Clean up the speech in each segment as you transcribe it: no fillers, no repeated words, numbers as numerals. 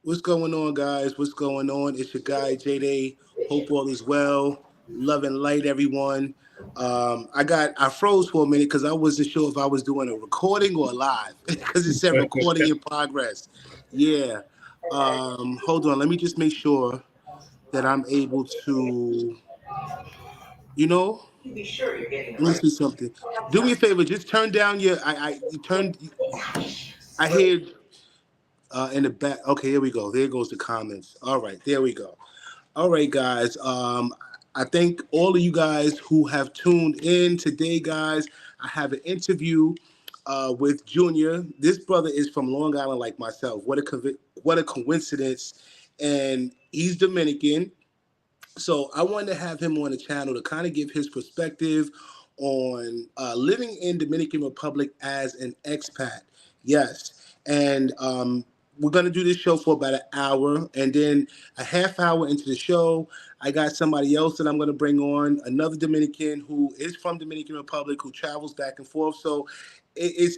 What's going on, guys? What's going on? It's your guy, J Day. Hope all is well. Love and light, everyone. I froze for a minute because I wasn't sure if I was doing a recording or a live because it said recording in progress. Yeah. Hold on. Let me just make sure that I'm able to, you know, let me see something. Do me a favor. Just turn down you turn, I hear in the back. Okay, here we go. There goes the comments. All right, there we go. All right, guys. I thank all of you guys who have tuned in today, guys. I have an interview with Junior. This brother is from Long Island, like myself. What a coincidence! And he's Dominican, so I wanted to have him on the channel to kind of give his perspective on living in Dominican Republic as an expat. Yes, and we're gonna do this show for about an hour, and then a half hour into the show, I got somebody else that I'm gonna bring on, another Dominican who is from Dominican Republic who travels back and forth. So it's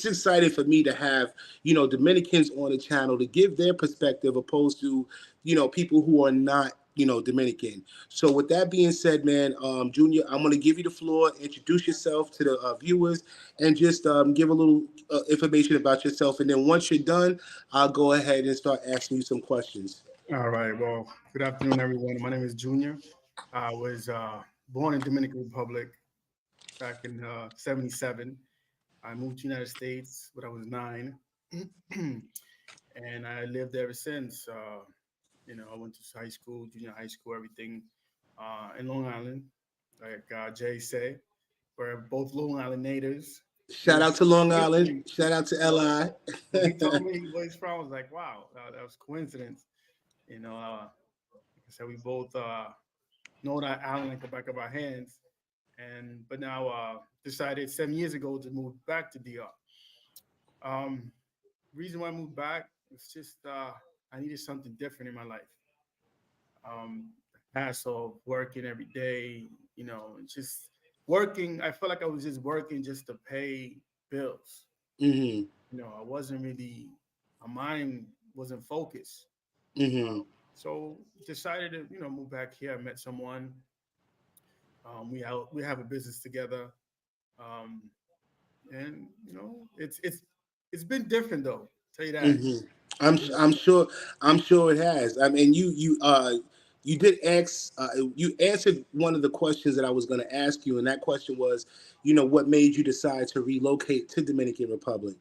exciting for me to have Dominicans on the channel to give their perspective opposed to people who are not Dominican. So with that being said, man, Junior, I'm going to give you the floor. Introduce yourself to the viewers and just give a little information about yourself. And then once you're done, I'll go ahead and start asking you some questions. All right. Well, good afternoon, everyone. My name is Junior. I was born in Dominican Republic back in '77. I moved to the United States when I was 9, and I lived there ever since. I went to high school, junior high school, everything in Long Island, like Jay said. We're both Long Island natives. Shout Which out to Long Island. coincidence, Shout out to so LI. when he told me where he's from, I was like, wow, that was coincidence. Like I said, we both know that island like the back of our hands. But now decided 7 years ago to move back to DR. Um, Reason why I moved back was just I needed something different in my life. Hassle of working every day, just working. I felt like I was just working just to pay bills. hmm I wasn't really, my mind wasn't focused. hmm So decided to, move back here. I met someone. We have a business together, um, and it's been different though. Tell you that. hmm I'm You know, I'm sure it has. I mean, you did ask you answered one of the questions that I was going to ask you, and that question was, what made you decide to relocate to Dominican Republic?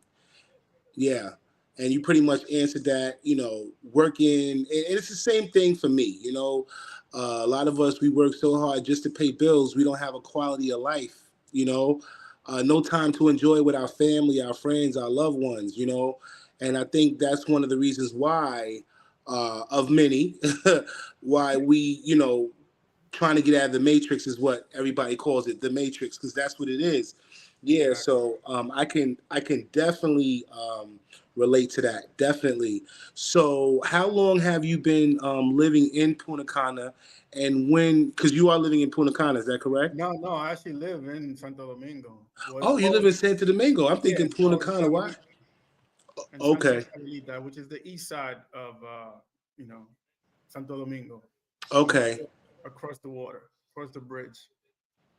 Yeah. And you pretty much answered that, working, and it's the same thing for me. A lot of us, we work so hard just to pay bills. We don't have a quality of life, no time to enjoy with our family, our friends, our loved ones. And I think that's one of the reasons why, of many, why we, trying to get out of the matrix is what everybody calls it, the matrix, because that's what it is. Yeah, exactly. so I can definitely relate to that. Definitely. So how long have you been living in Punta Cana, and when? Because you are living in Punta Cana, is that correct? No, no, I actually live in Santo Domingo. Well, it's Oh, you live called, in Santo Domingo. I'm yeah, thinking it's Punta called Cana. Why? In Santa Okay. Isabelita, which is the east side of you know Santo Domingo, Okay. across the water, across the bridge.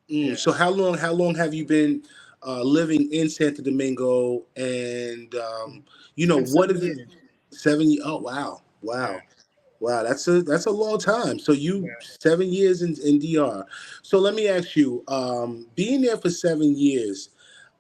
Yeah, So how long have you been living in Santo Domingo? And it's been what seven is it? years. 7 years. Oh wow, Yeah, wow. Wow, that's a long time. So you yeah. 7 years in DR. So let me ask you, being there for 7 years,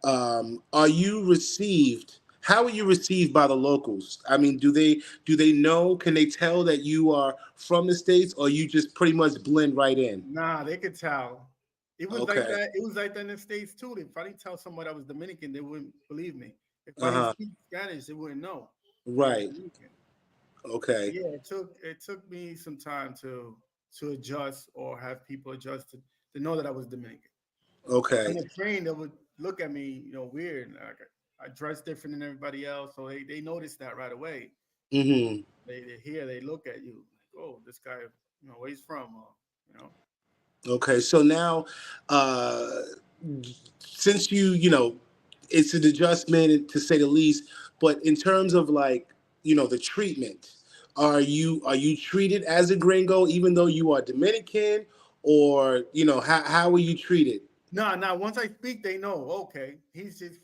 are you received? How are you received by the locals? I mean, do they know? Can they tell that you are from the states, or you just pretty much blend right in? Nah, they could tell. It was like Okay. that. It was like that in the states too. If I didn't tell someone I was Dominican, they wouldn't believe me. If I Uh didn't huh. speak Spanish, they wouldn't know I was Right. Dominican. Okay. Yeah, it took me some time to adjust or have people adjust to know that I was Dominican. On Okay. the train, they would look at me, weird. Like I dress different than everybody else, so they noticed that right away. Mm-hmm. They look at you like, oh, this guy, where he's from, or, you know. Okay. So now, uh, since it's an adjustment to say the least, but in terms of like the treatment. Are you treated as a gringo even though you are Dominican, or how are you treated? No, now once I speak, they know. Okay, he's just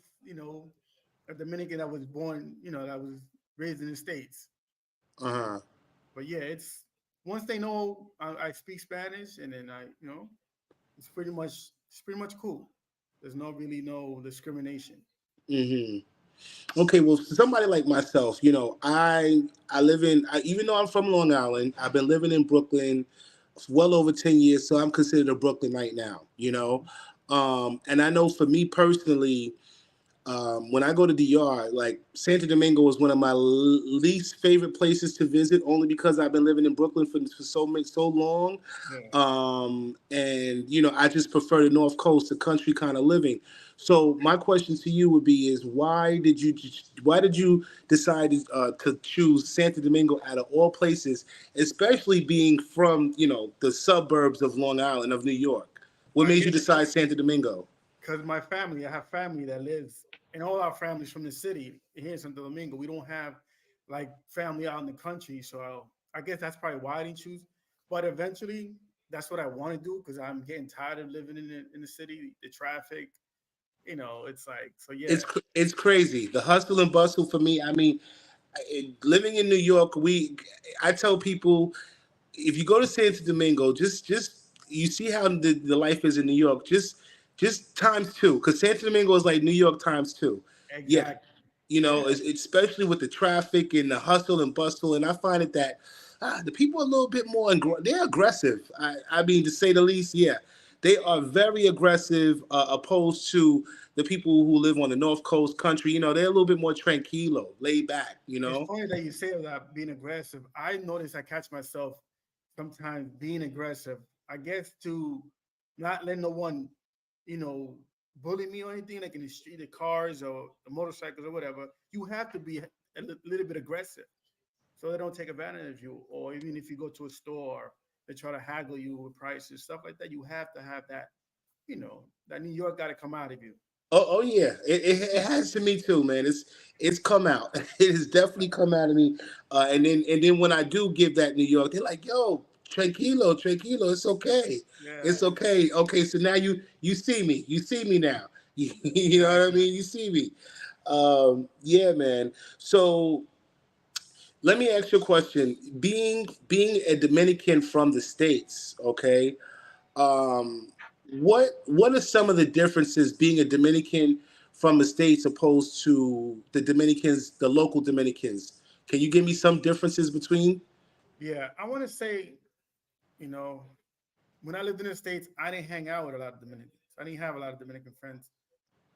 a Dominican that was born, that was raised in the states. Uh-huh. But yeah, it's once they know I speak Spanish, and then it's pretty much cool. There's no discrimination. Hmm. Okay, well, for somebody like myself, I live even though I'm from Long Island, I've been living in Brooklyn well over 10 years, so I'm considered a Brooklynite now. And I know for me personally, when I go to DR, like Santo Domingo is one of my least favorite places to visit, only because I've been living in Brooklyn for so long. Yeah. And I just prefer the North Coast, the country kind of living. So my question to you would be: is why did you decide to choose Santo Domingo out of all places, especially being from the suburbs of Long Island of New York? What I made you guess decide Santo Domingo? because I have family that lives, and all our families from the city here in Santo Domingo. We don't have like family out in the country, so I guess that's probably why I didn't choose. But eventually, that's what I want to do because I'm getting tired of living in the city, the traffic. It's like so. Yeah, It's crazy, the hustle and bustle for me. I mean, living in New York, I tell people, if you go to Santo Domingo, just you see how the life is in New York, just times two, because Santo Domingo is like New York times two. Yeah, exactly. Yeah, especially with the traffic and the hustle and bustle. And I find it that the people are a little bit more they're aggressive. I mean, to say the least. Yeah, they are very aggressive, opposed to the people who live on the North Coast country. They're a little bit more tranquilo, laid back. it's funny that you say that being aggressive. I notice I catch myself sometimes being aggressive. I guess to not let no one, you know, bully me or anything like in the street, the cars or the motorcycles or whatever. You have to be little bit aggressive so they don't take advantage of you. Or even if you go to a store, they try to haggle you with prices, stuff like that. You have to have that, that New York got to come out of you. Oh yeah, it has to me too, man. It's come out. It has definitely come out of me. And then when I do give that New York, they're like, "Yo, tranquilo, tranquilo. It's okay. Yeah, It's okay. Okay, so now you see me. You see me now. You know what I exactly. mean? You see me. Yeah, man. So let me ask you a question. Being a Dominican from the States, okay? um, what are some of the differences being a Dominican from the states opposed to the local Dominicans? Can you give me some differences between? Yeah, I want to say, you know, when I lived in the States, I didn't hang out with a lot of Dominicans. I didn't have a lot of Dominican friends.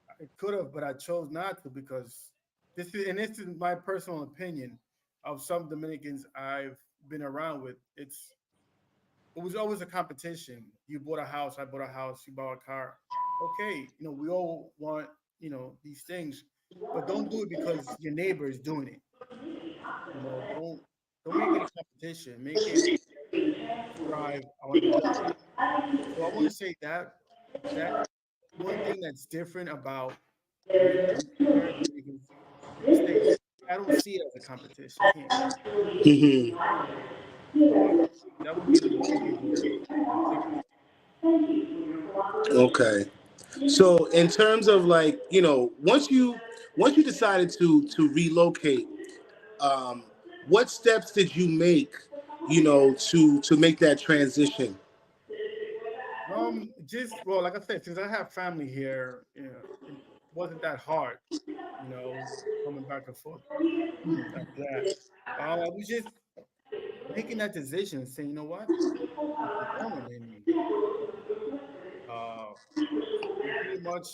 I could have, but I chose not to because this is my personal opinion of some Dominicans I've been around with. It was always a competition. You bought a house, I bought a house, you bought a car. Okay, we all want, these things, but don't do it because your neighbor is doing it. Don't make it a competition. Make it strive. I want to be better. So I want to say that one thing that's different about Dominicans here, Dominicans in the States, I don't see it as a competition here. Hmm. So that would be the biggest difference. Okay. So in terms of like, once you decided to relocate, um, what steps did you make, to make that transition? Just well, like I said, since I have family here, it wasn't that hard, coming back and forth after that. I was just making that decision, saying, you know what, this is going, and uh, and pretty much,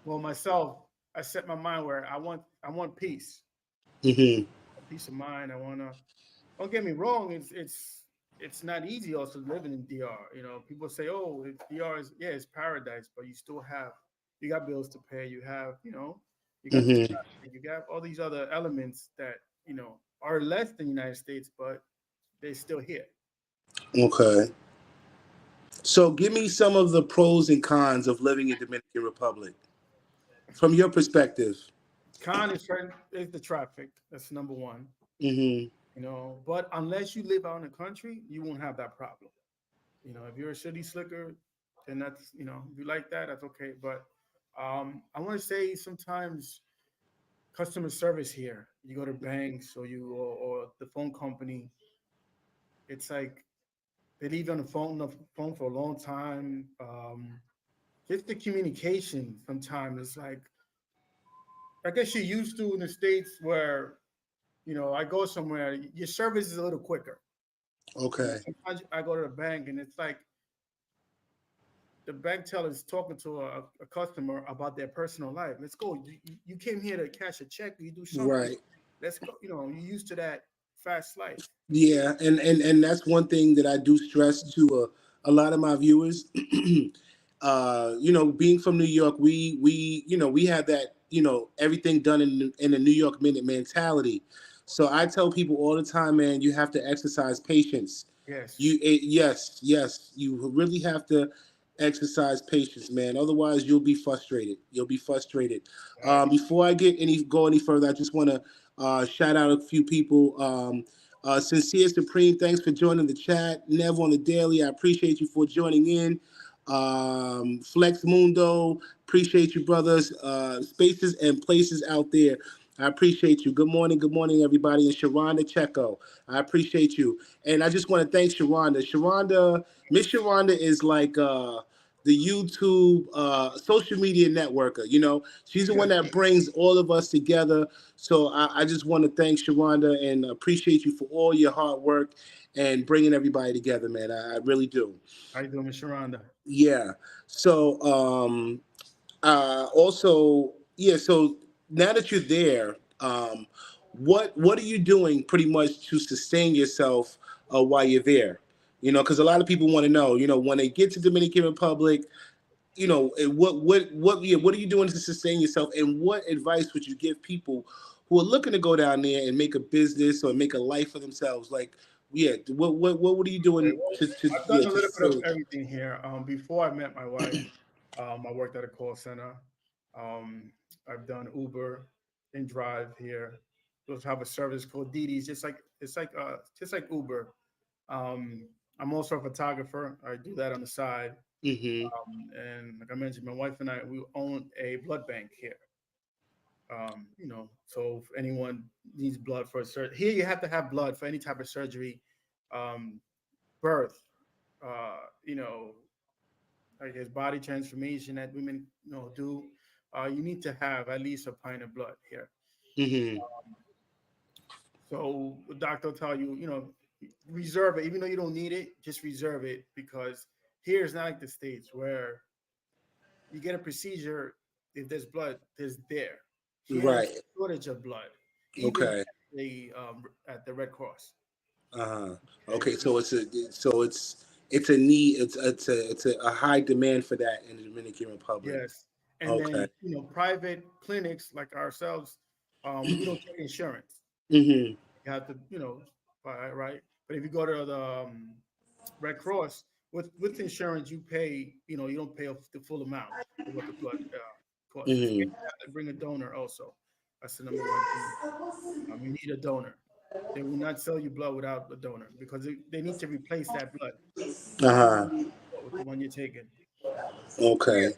well, myself, I set my mind where I want peace, Hmm. peace of mind. I wanna. Don't get me wrong. It's not easy also living in DR. People say, oh, DR is, yeah, it's paradise, but you got bills to pay. You got the Hmm. traffic. You got all these other elements that are less than the United States, but they're still here. Okay. So give me some of the pros and cons of living in Dominican Republic from your perspective. Con is certain is the traffic. That's number one. Hmm. But unless you live out in the country, you won't have that problem. If you're a city slicker, then that's if you like that, that's okay. But I want to say sometimes customer service here, you go to banks or the phone company, it's like they leave you on the phone for a long time. Just the communication sometimes is like, I guess you're used to in the States where, I go somewhere, your service is a little quicker. Okay. Sometimes I go to the bank and it's like the bank teller is talking to a customer about their personal life. Let's go. You came here to cash a check. You do something. Right. Let's go. You're used to that fast life. Yeah, and that's one thing that I do stress to a lot of my viewers. Being from New York, we have that everything done in the New York minute mentality. So I tell people all the time, man, you have to exercise patience. Yes. Yes, you really have to exercise patience, man. Otherwise, you'll be frustrated. You'll be frustrated. Facts. Before I go any further, I just want to shout out a few people. Sincere Supreme, thanks for joining the chat. Nev on the daily, I appreciate you for joining in. Flex Mundo, appreciate you, brothers. Spaces and places out there, I appreciate you. Good morning, everybody. And Sharonda Checo, I appreciate you. And I just want to thank Sharonda. Miss Sharonda is like the YouTube social media networker. She's the one that brings all of us together. So I just want to thank Sharonda and appreciate you for all your hard work and bringing everybody together, man. I really do. How you doing, Miss Sharonda? Yeah. So also, yeah. So now that you're there, what are you doing pretty much to sustain yourself while you're there? Because a lot of people want to know. When they get to Dominican Republic, what are you doing to sustain yourself, and what advice would you give people who are looking to go down there and make a business or make a life for themselves? Like, yeah, what are you Okay, doing well, to I've yeah done a to little bit of sustain? everything here. Before I met my wife, I worked at a call center. Um, I've done Uber and Drive here. We also have a service called Didi's, just like Uber. Um, I'm also a photographer. I do that on the side. Hmm. And like I mentioned, my wife and I, we own a blood bank here. So if anyone needs blood for a surgery, here you have to have blood for any type of surgery, um, birth, uh, you know, I guess body transformation that women, do. You need to have at least a pint of blood here. Hmm. So the doctor will tell you, reserve it, even though you don't need it, just reserve it because here is not like the States where you get a procedure. If there's blood, there's there. Here there's Right. a shortage of blood, even Okay. at the Red Cross. Uh-huh. Okay, Okay. So it's a need. It's a high demand for that in the Dominican Republic. yes, and Okay. then private clinics like ourselves, we don't take insurance. Hmm. You have to, buy it, right? But if you go to the Red Cross with insurance, you pay. You don't pay the full amount of what the blood costs. And Hmm. you have to bring a donor also. That's the number one thing. You need a donor. They will not sell you blood without a donor because they need to replace that blood Uh-huh. with the one you're taking. So Okay.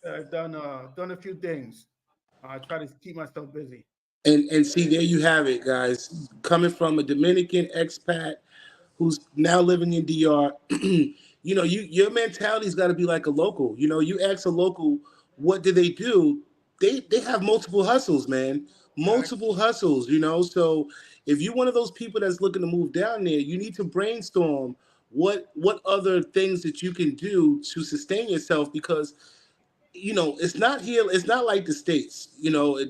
yeah, I've done a few things. I try to keep myself busy. And see, there you have it, guys. Coming from a Dominican expat who's now living in DR, your mentality's got to be like a local. You ask a local, what do they do? They have multiple hustles, man. Fact. Multiple hustles. So if you're one of those people that's looking to move down there, you need to brainstorm what other things that you can do to sustain yourself because it's not here. It's not like the States.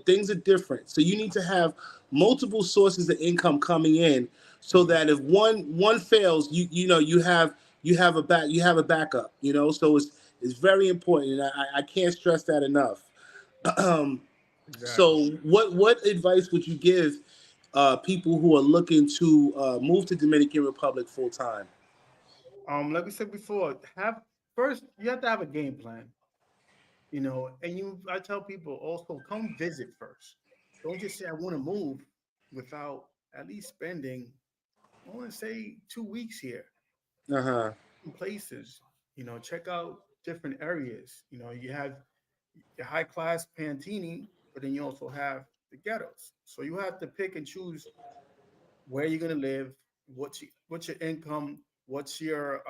Things are different. So you need to have multiple sources of income coming in, so Mhm. that if one fails, you have a backup. So it's very important, and I can't stress that enough. Um, Exactly. so what advice would you give people who are looking to move to Dominican Republic full time? Like we said before, have first you have to have a game plan. And I tell people also come visit first. don't just say I want to move without at least spending, I want to say 2 weeks here Uh-huh. in places. Check out different areas. You have your high class Pantini, but then you also have the ghettos. So you have to pick and choose where you're gonna live, what's your income, what's your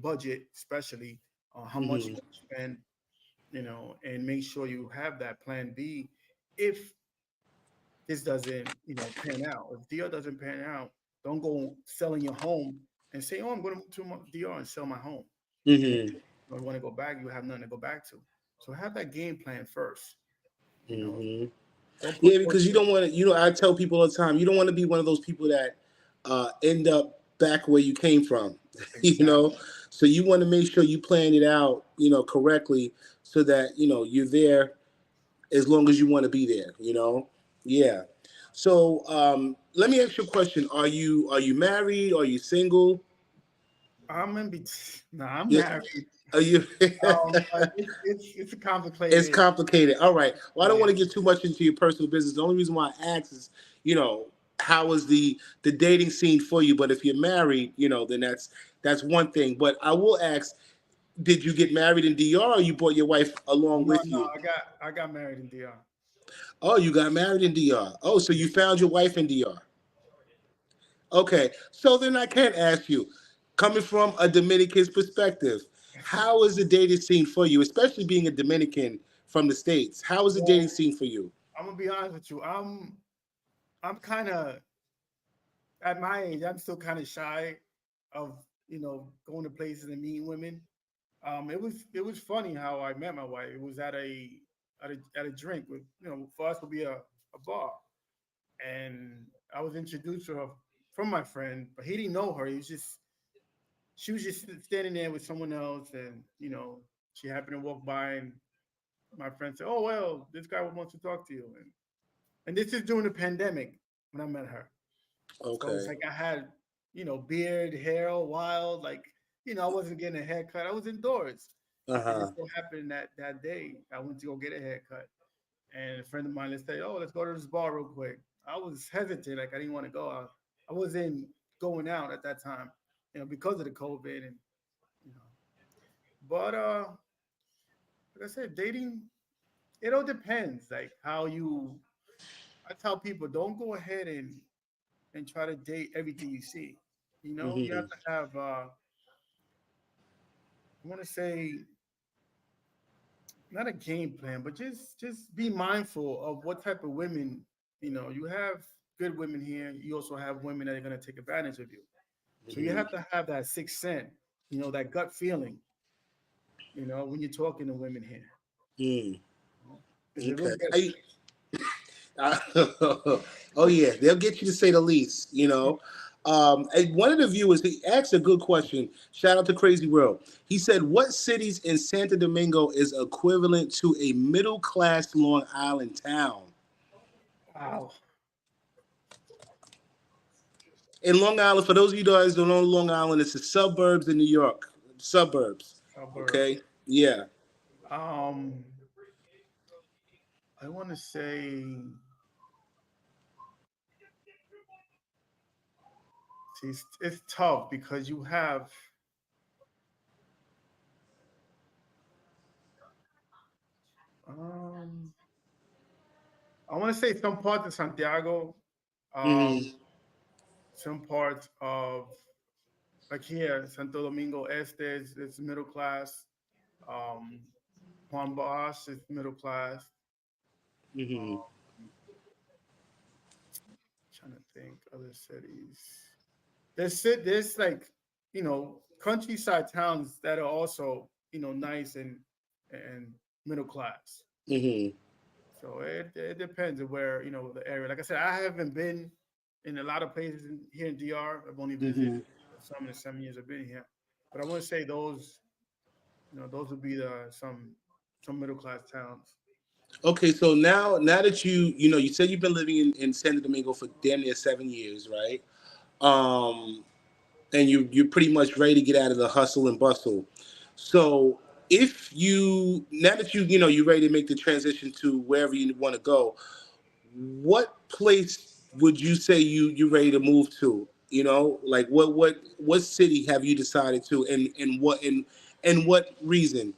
budget, especially how much Mm-hmm. you want to spend, and make sure you have that plan B if this doesn't, pan out. If DR doesn't pan out, don't go selling your home and say, "Oh, I'm going to DR and sell my home," and then Mm-hmm. when you want to go back, you have nothing to go back to. So have that game plan first. You know, Mm-hmm. don't put Yeah, don't because you put don't want to. I tell people all the time, you don't want to be one of those people that end up back where you came from. you know, exactly. so you want to make sure you plan it out, correctly, so that you're there as long as you want to be there. Yeah. So let me ask you a question. Are you married? Are you single? I'm in between. No, I'm You married. are you? But it's a It's complicated. complicated. All right. Well, I don't Yeah. want to get too much into your personal business. The only reason why I ask is, how is the dating scene for you? But if you're married, then that's one thing. But I will ask, did you get married in DR, or you brought your wife along No, with no, you? I got married in DR. Oh, you got married in DR. Oh, so Yeah. you found your wife in DR. Okay. So then I can't ask you, coming from a Dominican's perspective, how is the dating scene for you, especially being a Dominican from the States? How is the dating Well, scene for you? I'm gonna be honest with you. I'm kind of at my age. I'm still kind of shy of going to places and meeting women. It was funny how I met my wife. It was at a drink with for us to be a bar, and I was introduced to her from my friend, but he didn't know her. She was just standing there with someone else, and she happened to walk by, and my friend said, "Oh well, this guy wants to talk to you." And this is during the pandemic when I met her. So it's Okay. like I had beard, hair, all wild, like I wasn't getting a haircut. I was indoors, Uh and it huh. so happened that day I went to go get a haircut, and a friend of mine let's say, "Oh, let's go to this bar real quick." I was hesitant, like I didn't want to go out. I wasn't going out at that time, because of the COVID and you know. But like I said, dating it all depends. Like how you, I tell people, don't go ahead and try to date everything you see. You have Hmm. to have. I want to say not a game plan, but just be mindful of what type of women. You have good women here. You also have women that are going to take advantage of you. So you have Hmm. to have that sixth sense. That gut feeling. When you're talking to women here, Mm. because it will Okay. get. Oh yeah, they'll get you to say the least. And one of the viewers, he asked a good question. Shout out to Crazy World. He said, "What cities in Santo Domingo is equivalent to a middle class Long Island town?" Wow. In Long Island, for those of you guys who don't know Long Island, it's the suburbs in New York. Suburbs. Suburbs. Okay. Yeah. Um, I want to say, see, it's tough because you have. Um, I want to say some parts of Santiago, um, Hmm. some parts of like here, Santo Domingo Este is middle class. Um, Juan Bosch is middle class. Hmm. Um, trying to think other cities. There's like countryside towns that are also nice and middle class. Hmm. So it depends on where the area. Like I said, I haven't been in a lot of places here in DR. I've only visited Hmm. some in the 7 years I've been here. But I want to say those would be the some middle class towns. Okay, so now that you said you've been living in Santo Domingo for damn near 7 years, right? Um, and you're pretty much ready to get out of the hustle and bustle. So if you now that you're ready to make the transition to wherever you want to go, what place would you say you ready to move to? You know, like what city have you decided to, and what reason?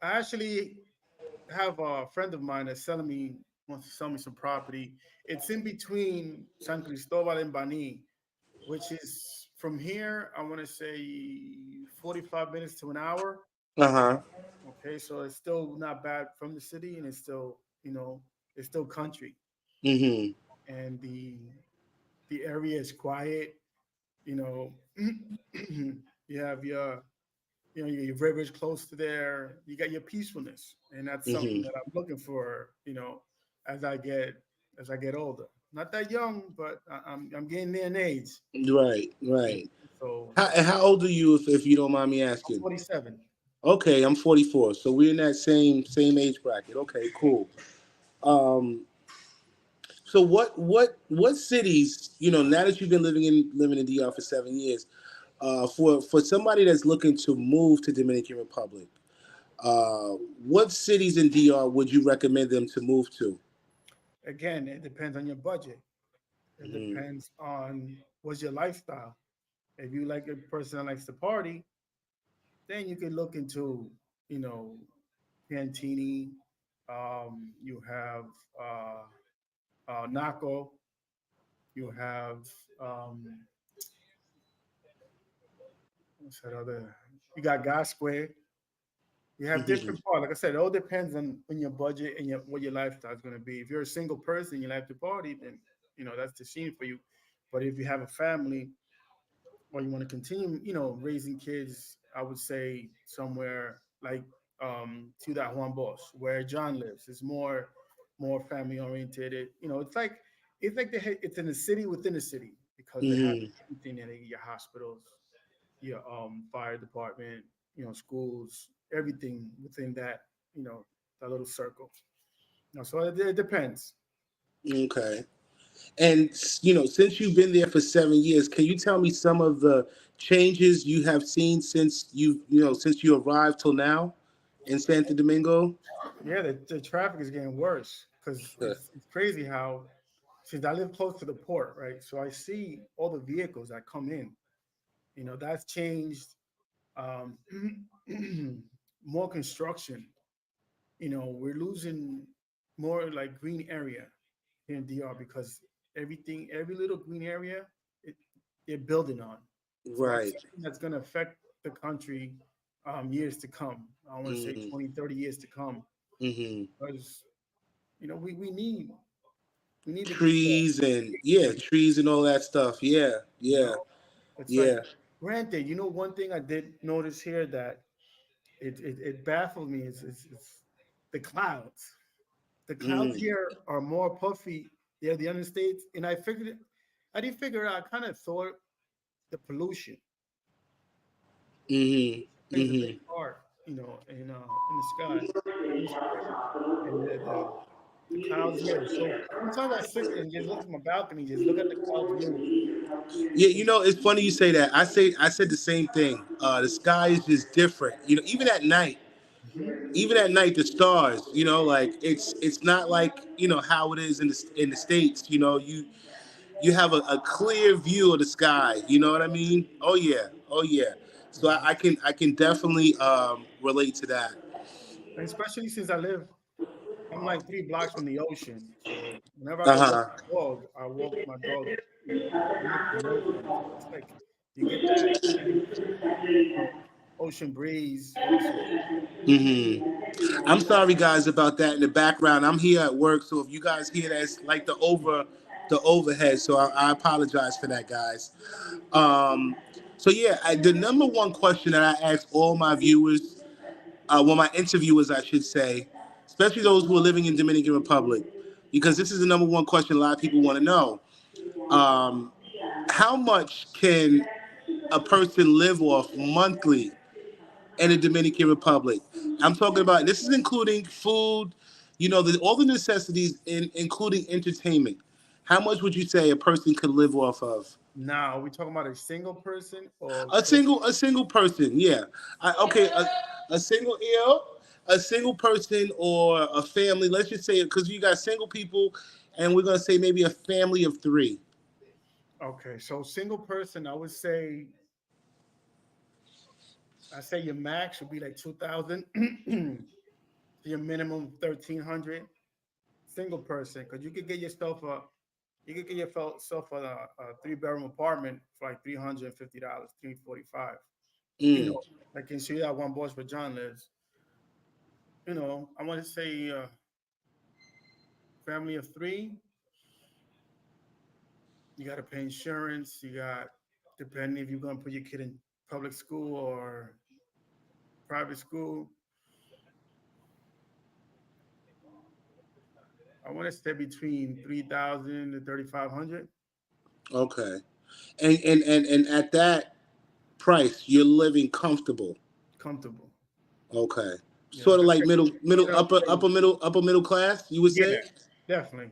I actually have a friend of mine that's selling me wants to sell me some property. It's in between San Cristobal and Bani, which is from here. I want to say 45 minutes to an hour. Uh huh. Okay, so it's still not bad from the city, and it's still it's still country, Mm and the area is quiet. You know, you have your rivers close to there. You got your peacefulness, and that's hmm. Mm something hmm. that I'm looking for. As I get older. Not that young, but I'm getting there in age. Right. You know, Right. so How old are you, if you don't mind me I'm asking? 47. Okay, I'm 44, so we're in that same age bracket. Okay, cool. Um, so what cities, now that you've been living in DR for 7 years, for somebody that's looking to move to Dominican Republic, uh, what cities in DR would you recommend them to move to? Again, it depends on your budget. It Mm-hmm. depends on what's your lifestyle. If you like a person that likes to party, then you can look into, you know, Pantini. You have Naco. You have um, what's that other? You got Gasquet. You have Mm-hmm. different parts. Like I said, it all depends on your budget and what your lifestyle is going to be. If you're a single person, you like to party, then that's the scene for you. But if you have a family or you want to continue, raising kids, I would say somewhere like Ciudad Juan Bosch, where John lives. It's more family oriented. It's like it's in a city within a city because they have Mm-hmm. everything in it, your hospitals, your fire department, schools, everything within that little circle. So it depends. Okay. And since you've been there for 7 years, can you tell me some of the changes you have seen since you arrived till now in Santo Domingo? Yeah, the traffic is getting worse because it's crazy how since I live close to the port, right? So I see all the vehicles that come in. That's changed. Um, more construction. We're losing more like green area here in DR because every little green area, it, they're building on. So that's Right. something that's going to affect the country years to come. I want to say Mm-hmm. 20, 30 years to come Mm-hmm. because we need to keep that. Trees and yeah, trees and all that stuff. Yeah, You yeah, know, it's like yeah. granted. One thing I did notice here that it baffled me is the clouds. The clouds Mm-hmm. here are more puffy there the United States, and I didn't figure it out. I kind of thought the pollution Mm-hmm. plays a big Mm-hmm. part, in the sky, atmosphere, and the clouds here are so. Sometimes I sit and just look at my balcony, just look at the clouds move. Yeah, it's funny you say that. I said the same thing. The sky is just different. Even at night, Mhm. the stars. Like it's not like how it is in the states. You have a clear view of the sky. You know what I mean? Oh yeah, oh yeah. So Yeah. I can definitely relate to that. And especially since I'm like 3 blocks from the ocean. So whenever I Uh go walk huh. my dog, I walk my dog, right next to the ocean. So it's like you get that ocean breeze also. I'm sorry, guys, about that in the background. I'm here at work, so if you guys hear that, it's like the overhead. So I apologize for that, guys. Um, so yeah, the number one question that I ask all my viewers, well, my interviewers, I should say, especially those who are living in Dominican Republic, because this is the number one question a lot of people want to know. Um, how much can a person live off monthly in the Dominican Republic? I'm talking about this is including food, all the necessities, including entertainment. How much would you say a person could live off of? Now, are we talking about a single person or A person? single person, yeah. Okay, a single ill. a single person or a family. Let's just say, because you got single people, and we're gonna say maybe a family of three. Okay, so single person, I say your max would be like 2,000. Your minimum 1,300. Single person, because you could get yourself a 3 bedroom apartment for like $350, 345. You Mm, know, like in Ciudad Juan Bosch where John lives. I want to say family of three. You got to pay insurance. You got depending if you're gonna put your kid in public school or private school. I want to say between 3,000 to 3,500. okay. And at that price, you're living comfortable. Comfortable. Okay. Yeah, Sort of like like middle, middle grade. upper middle class, you would Yeah, say? definitely.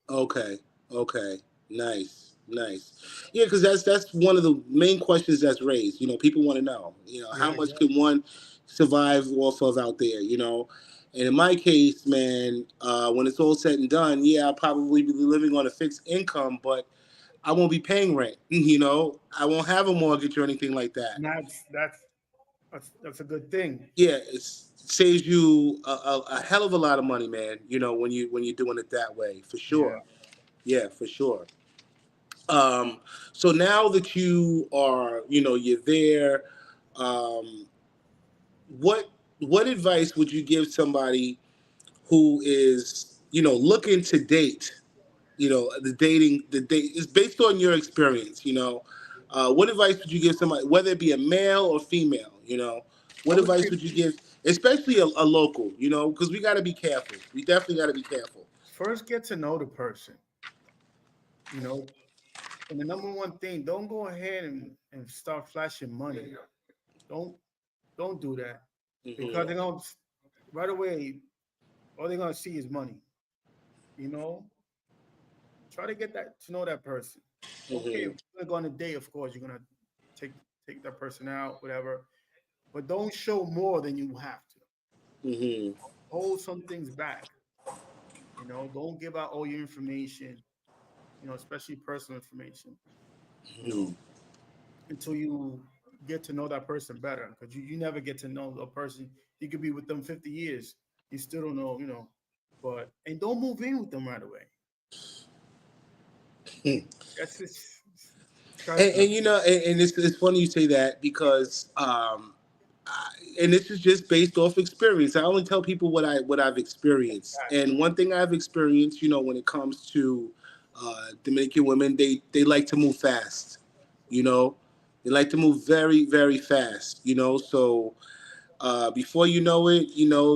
Okay. Okay. Nice. Nice. Yeah, because that's one of the main questions that's raised. People want to know. Yeah, How much exactly. can one survive off of out there? And in my case, man, when it's all said and done, yeah, I'll probably be living on a fixed income, but I won't be paying rent. I won't have a mortgage or anything like that. And that's a good thing. Yeah, it saves you a hell of a lot of money, man. When you're doing it that way, for Yeah. sure. Yeah, for sure. Um, so now that you are, you're there, um, what what advice would you give somebody who is, looking to date? The date is based on your experience. What advice would you give somebody, whether it be a male or female? I What would say advice would you give, especially a local? Because we got to be careful. We definitely got to be careful. first get to know the person, you know, and the number one thing, don't go ahead and start flashing money. Don't don't do that because they're Hmm. gonna right away all they're gonna see is money. You know, try to get that to know that person. Okay, if Hmm. you're gonna go on a date, of course, you're gonna take take that person out, whatever. But don't show more than you have to. Hmm. Hold some things back. Don't give out all your information. Especially personal information. You Hmm. know, until you get to know that person better, because you never get to know a person. You could be with them 50 years. You still don't know. But and don't move in with them right away. That's just trust me. And and it's funny you say that because and this is just based off experience. I only tell people what I've experienced. And one thing I've experienced, when it comes to Dominican women, they like to move fast. You know, they like to move very very fast. So before you know it,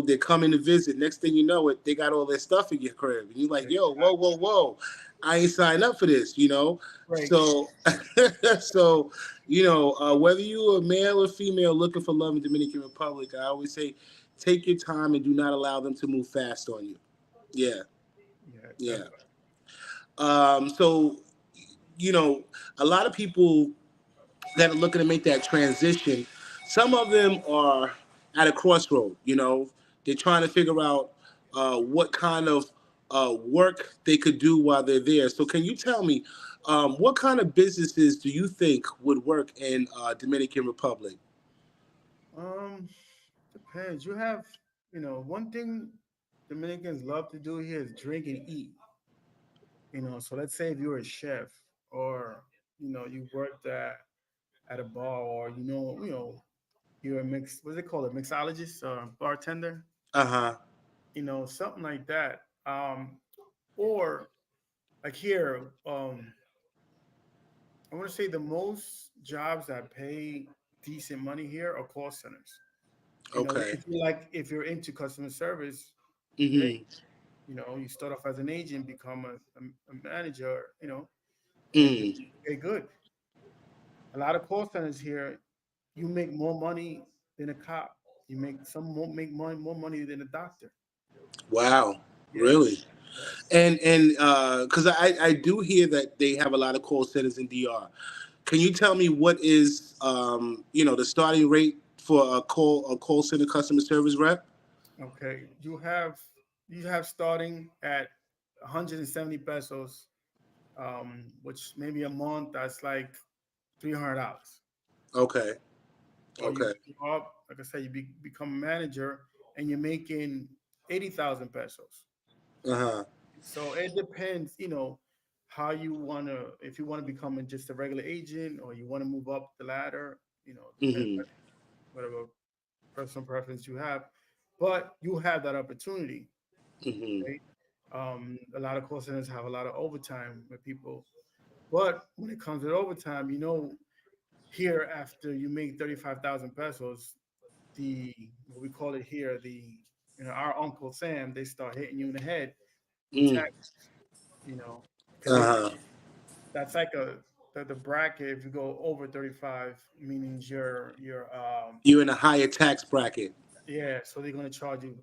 they're coming to visit. Next thing you know it, they got all their stuff in your crib, and you're like, yo, whoa, whoa, whoa, I ain't signed up for this. Right. So, so whether you a male or female looking for love in Dominican Republic, I always say, take your time and do not allow them to move fast on you. Yeah, Yeah, yeah. definitely. So, you know, a lot of people that are looking to make that transition, some of them are at a crossroad. They're trying to figure out what kind of work they could do while they're there. So, can you tell me what kind of businesses do you think would work in Dominican Republic? Um, Depends. One thing Dominicans love to do here is drink and eat. So let's say if you're a chef or you worked at a bar or you're a what's it called, a mixologist or bartender, Uh huh. something like that. Or like here, I want to say the most jobs that pay decent money here are call centers. Okay. If you're into customer service, great. Mm You start off as an agent, become a manager, hmm. and Mm. get good. A lot of call centers here, you make more money than a cop. You make some more money than a doctor. Wow. Really? Yes, yes. And because I do hear that they have a lot of call centers in DR. Can you tell me what is the starting rate for a call center customer service rep? Okay, you have starting at 170 pesos, which maybe a month that's like $300. Okay. Or you Okay. go up, like I said, become a manager and you're making 80,000 pesos. Uh-huh. So it depends, how you wanna if you want to become just a regular agent or you want to move up the ladder, depends Mm-hmm. on whatever personal preference you have. But you have that opportunity, Mm-hmm. right? A lot of call centers have a lot of overtime with people. But when it comes to overtime, here after you make 35,000 pesos, the what we call it here, our Uncle Sam, they start hitting you in the head with Mm. tax, because Uh-huh. that's like the bracket. If you go over 35, meaning you're You're in a higher tax bracket. yeah, so they're gonna charge you.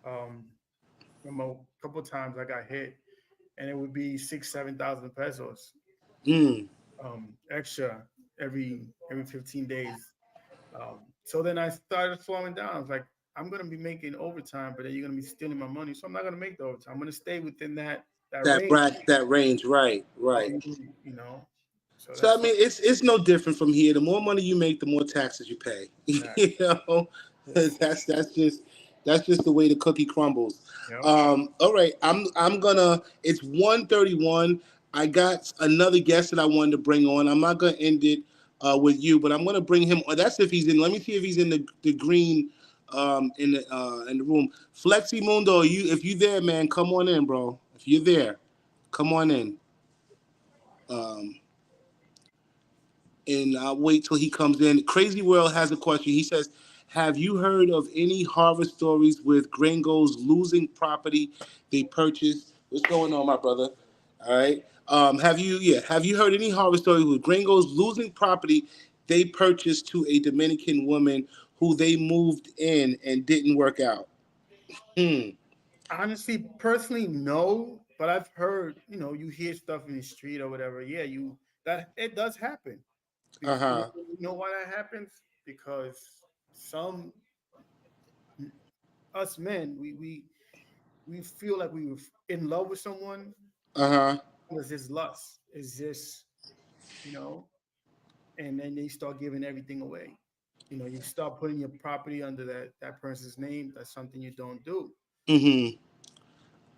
Um, a couple times I got hit, and it would be 6, 7 thousand pesos Mm. extra every 15 days. So then I started slowing down. I was like, I'm gonna be making overtime, but then you're gonna be stealing my money, so I'm not gonna make the overtime. I'm gonna stay within that That range. bracket, that range, right, So right. you know, so So I that's what. mean, it's no different from here. The more money you make, the more taxes you pay. Exactly. That's that's just the way the cookie crumbles. Yep. All right, I'm gonna. It's 1:31. I got another guest that I wanted to bring on. I'm not gonna end it with you, but I'm gonna bring him. Oh, that's if he's in. Let me see if he's in the green in the room. Flexi Mundo, you if you there, man, come on in, bro. If you're there, come on in. Um, and I'll wait till he comes in. Crazy World has a question. He says, "Have you heard of any horror stories with gringos losing property they purchased? What's going on, my brother? All right. Have you heard any horror stories with gringos losing property they purchased to a Dominican woman who they moved in and didn't work out? Hmm. Honestly, personally, no. But I've heard, you hear stuff in the street or whatever. Yeah, that it does happen. Uh You huh. know why that happens? Because some us men, we feel like we were in love with someone. Uh huh. Was this lust? Is this, you know? And then they start giving everything away. You start putting your property under that person's name. That's something you don't do. Mm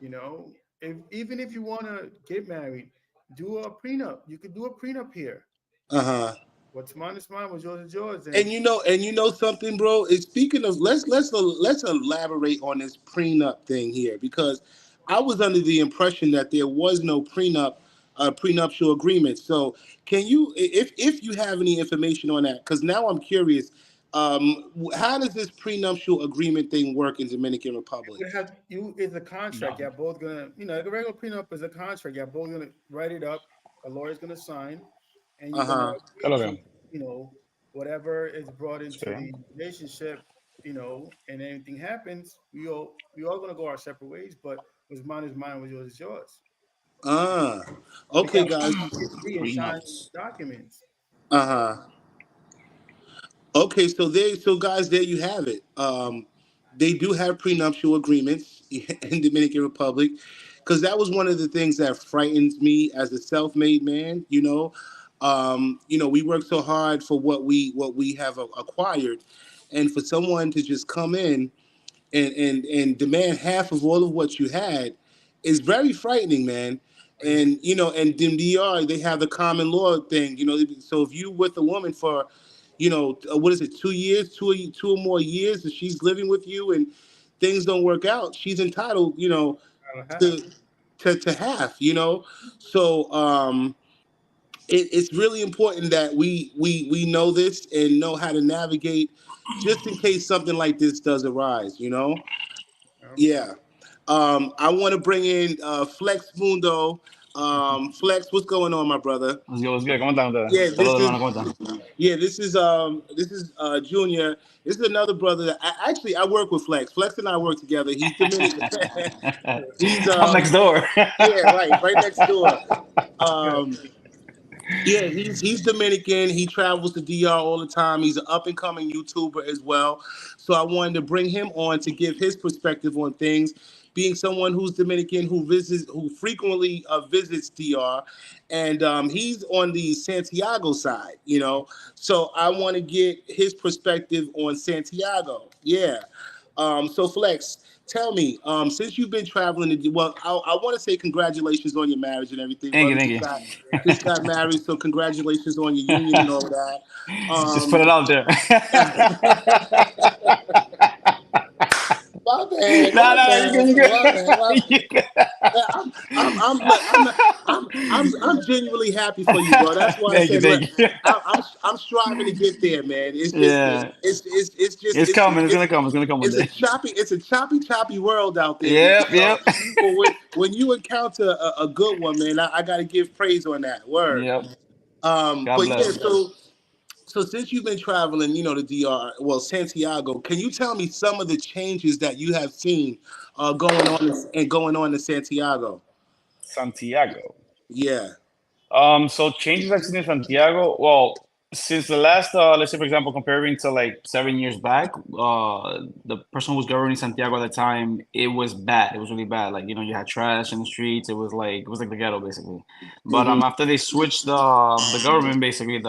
You know, even if you want to get married, do a prenup. You could do a prenup here. hmm. Uh huh. What's mine is mine. What's yours is yours. And And you know something, bro. Is speaking of, let's elaborate on this prenup thing here because I was under the impression that there was no prenuptial agreement. So, can you, if you have any information on that, because now I'm curious, how does this prenuptial agreement thing work in Dominican Republic? would have you is a contract. No. You're both gonna, like a regular prenup is a contract. You're both gonna write it up. A lawyer's gonna sign, and you're Uh gonna huh. ¿Qué es agree lo to, que? whatever is brought into the Sí. relationship. And anything happens, we all gonna go our separate ways. But what's mine is mine. What's yours is yours. Ah. And it Okay, got guys. history and signed Prenups. documents. Uh huh. Okay, so guys, there you have it. They do have prenuptial agreements in Dominican Republic, because that was one of the things that frightens me as a self-made man. We work so hard for what we have acquired, and for someone to just come in and demand half of all of what you had is very frightening, man. Crazy. And in DR they have the common law thing. So if you with a woman for, what is it, 2 years, two or more years, and she's living with you and things don't work out, she's entitled, Gotta have. to to half. So it's really important that we know this and know how to navigate, just in case something like this does arise. Yep. Yeah. I want to bring in Flex Mundo. Flex, what's going on, my brother? What's good? ¿Cómo están ustedes? Yeah, this Saludos, is hermano, ¿cómo están? Junior. This is another brother that actually I work with Flex. Flex and I work together. He's Dominican. He's I'm next door. yeah, right next door. Good. Um, Yeah, he's Dominican. He travels to DR all the time. He's an up and coming YouTuber as well. So I wanted to bring him on to give his perspective on things, being someone who's Dominican, who frequently visits DR, and he's on the Santiago side, So I want to get his perspective on Santiago. Yeah. So Flex, tell me, since you've been traveling, well, I want to say congratulations on your marriage and everything, Thank you, brother. thank Just got married, so congratulations on your union and all that. you. Just put it out there. My bad, No, my no, you bad, good, you my bad, my good. You bad. good. Look, I'm genuinely happy for you, bro. That's why I Thank you, said, look, thank you. I'm striving to get there, man. It's just, Yeah, it's it's just, coming. It's gonna come. It's gonna come one day. it's a choppy world out there, man. Yep, So, yep, but when you encounter a good one, man, I got to give praise on that word. yep. God But yeah, bless. so since you've been traveling, to DR, well, Santiago, can you tell me some of the changes that you have seen going on in Santiago? Santiago. Yeah. So changes I've seen in Santiago. Well, since the last, let's say for example, comparing to like 7 years back, the person who was governing Santiago at the time, it was bad. It was really bad. Like you had trash in the streets. It was like the ghetto basically. But Hmm. after they switched the government, basically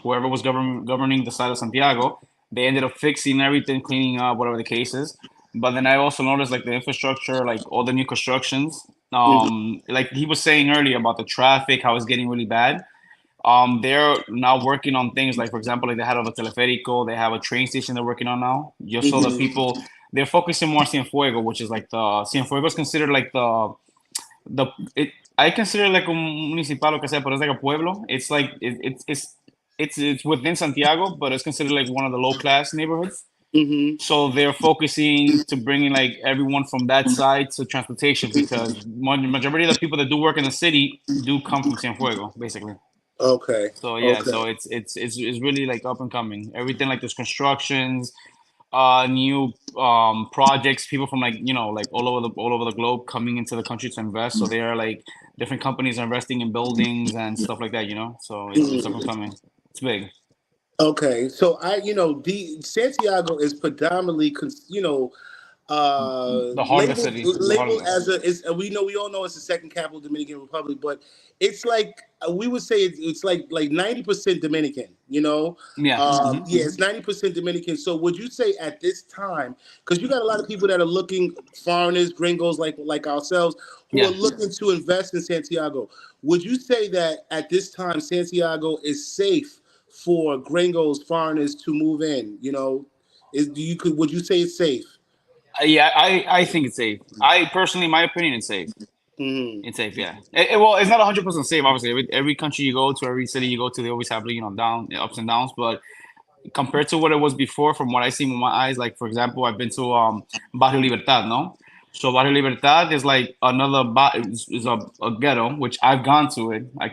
whoever was governing the side of Santiago, they ended up fixing everything, cleaning up, whatever the case is. But then I also noticed like the infrastructure, like all the new constructions. Like he was saying earlier about the traffic, how it's getting really bad. They're now working on things like, for example, like they had a teleférico, they have a train station they're working on now. Just so the Hmm. people, they're focusing more on Cienfuego, which is like the Cienfuego is considered like the it. I consider it like a municipal, lo que sea, but it's like a pueblo. It's like it's within Santiago, but it's considered like one of the low class neighborhoods. Hmm. So they're focusing to bringing like everyone from that side to transportation because majority of the people that do work in the city do come from Cienfuego, basically. Okay. So yeah, Okay. so it's really like up and coming. Everything like there's constructions, new projects, people from like like all over the globe coming into the country to invest. So they are like different companies are investing in buildings and stuff like that. So it's up and Mhm. coming. It's big. Okay. So the Santiago is predominantly, The heart of the labeled city. The heart of labeled the as we all know it's the second capital of Dominican Republic, but it's like we would say it's like 90% Dominican, yeah. Hmm. yeah, it's 90% Dominican. So would you say at this time, because you got a lot of people that are looking, foreigners, gringos like ourselves, who are Yeah. looking to invest in Santiago, would you say that at this time Santiago is safe for gringos, foreigners to move in? Would you say it's safe? Yeah, I think it's safe. I personally, my opinion, it's safe. Hmm. It's safe, yeah. Well, it's not 100% safe, obviously. Every country you go to, every city you go to, they always have down ups and downs. But compared to what it was before, from what I see with my eyes, like for example, I've been to Barrio Libertad, no. So Barrio Libertad is like another is a ghetto, which I've gone to it, like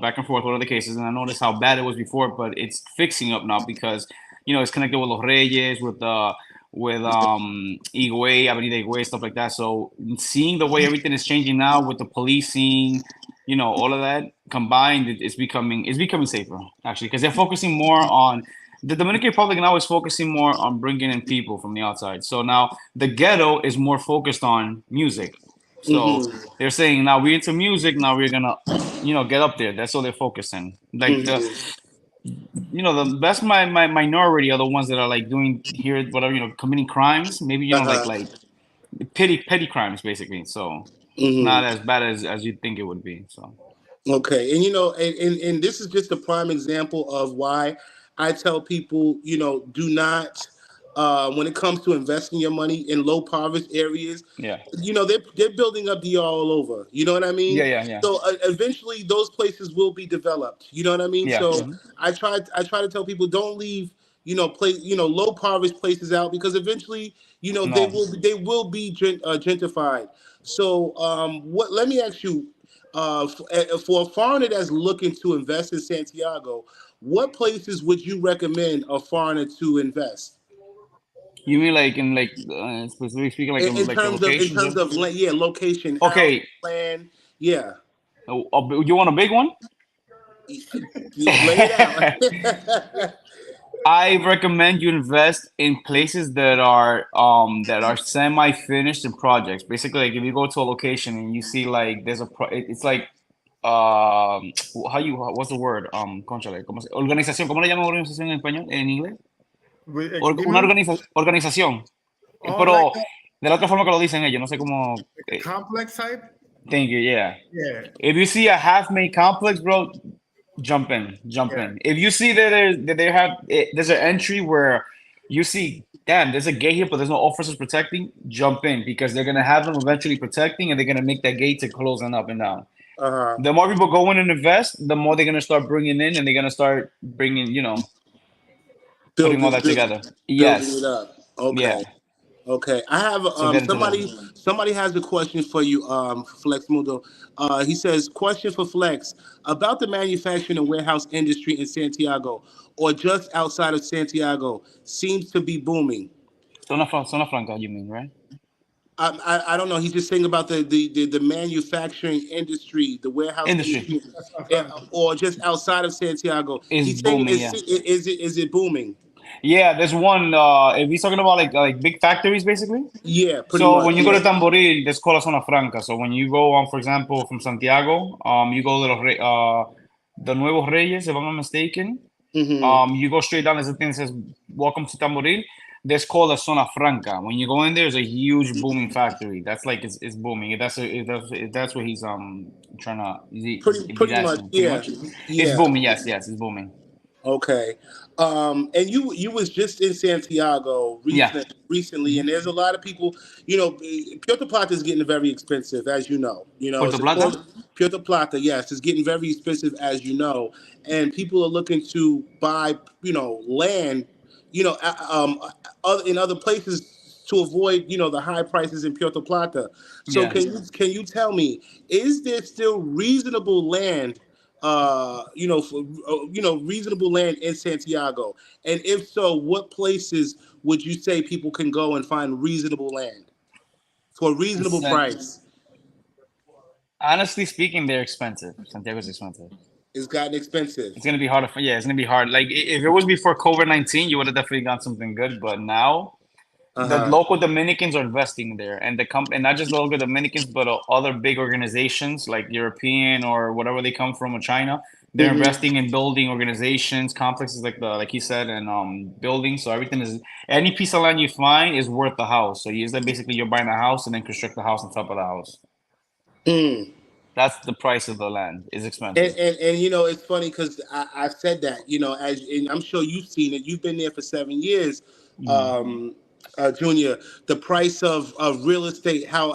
back and forth with other cases, and I noticed how bad it was before, but it's fixing up now because it's connected with Los Reyes, with Higüey, Avenida Higüey, stuff like that. So seeing the way everything is changing now with the policing, all of that combined, it's becoming safer actually because they're focusing more on the Dominican Republic now is focusing more on bringing in people from the outside. So now the ghetto is more focused on music. So Hmm. they're saying now we're into music. Now we're gonna, get up there. That's all they're focusing. Like Hmm. that's my minority are the ones that are like doing here whatever committing crimes. Maybe like Uh-huh. like petty crimes basically. So not Hmm. as bad as you think it would be. So Okay, and and this is just a prime example of why I tell people, do not, when it comes to investing your money in low poverty areas, yeah, they're building up DR all over. You know what I yeah, mean? yeah, yeah, So eventually those places will be developed. You know what I mean? yeah. So Hmm. I try to tell people don't leave low poverty places out because eventually they No. will be gentrified. So what? Let me ask you for a foreigner that's looking to invest in Santiago, what places would you recommend a foreigner to invest? You mean like in like specifically speaking, like in In like the terms of locations of? yeah, location, house, Okay, plan, yeah. you want a big one? Lay it out. I recommend you invest in places that are semi-finished in projects. Basically, like if you go to a location and you see like there's it's like how you what's the word cónchale, organización, ¿cómo le llaman organización en español en inglés? Una Dime. organización, Oh, like pero de la otra forma que lo dicen ellos, no sé cómo. a complex type. Thank you, yeah. Yeah, If you see a half-made complex, bro, jump in, jump yeah. in. If you see that they have there's an entry where you see, damn, there's a gate here, but there's no officers protecting, jump in because they're gonna have them eventually protecting, and they're gonna make that gate to closing up and down. Uh-huh. The more people go in and invest, the more they're gonna start bringing in, and they're gonna start bringing, putting all Building, that together. building it Yes, up. Okay. yeah. Okay, I have So get into that. somebody has a question for you, Flex Mundo. He says, question for Flex about the manufacturing and warehouse industry in Santiago or just outside of Santiago seems to be booming. Zona Franca, you mean, right? I don't know. He's just saying about the manufacturing industry, the warehouse Industry industry, That's my friend. or just outside of Santiago. is He's saying, booming, yeah. is it booming? Yeah, there's one. If he's talking about like big factories, basically. Yeah, pretty So much. when you go to Tamboril, there's called a zona franca. So when you go on, for example, from Santiago, you go to the Nuevos Reyes, if I'm not mistaken. Mm-hmm. You go straight down. There's a thing that says "Welcome to Tamboril." That's called a zona franca. When you go in there, there's a huge booming factory. That's like it's booming. If that's what he's trying to if he's Pretty much. asking, pretty Yeah. much, it's Yeah. booming. Yes, it's booming. Okay. And you was just in Santiago Yeah, recently, and there's a lot of people. You know, Puerto Plata is getting very expensive, as you know. You know, Puerto it's a Plata. Puerto Plata. Yes, it's getting very expensive, as you know, and people are looking to buy, land, you know, in other places to avoid, the high prices in Puerto Plata. So Yeah. can you tell me, is there still reasonable land? Reasonable land in Santiago? And if so, what places would you say people can go and find reasonable land for a reasonable San- price? Honestly speaking, they're expensive. Santiago's expensive. It's gotten expensive. It's gonna be hard to, yeah, it's gonna be hard. Like if it was before COVID-19, you would have definitely got something good. But now Uh the huh. local Dominicans are investing there, and the company, and not just local Dominicans, but other big organizations like European or whatever they come from, or China. They're Hmm. investing in building organizations, complexes like he said, and buildings. So everything is any piece of land you find is worth the house. So you is that basically you're buying a house and then construct the house on top of the house. Mm. That's the price of the land. It's And, expensive. and and it's funny because I've said that, as and I'm sure you've seen it. You've been there for 7 years, Mhm. um, Junior. The price of real estate, It's how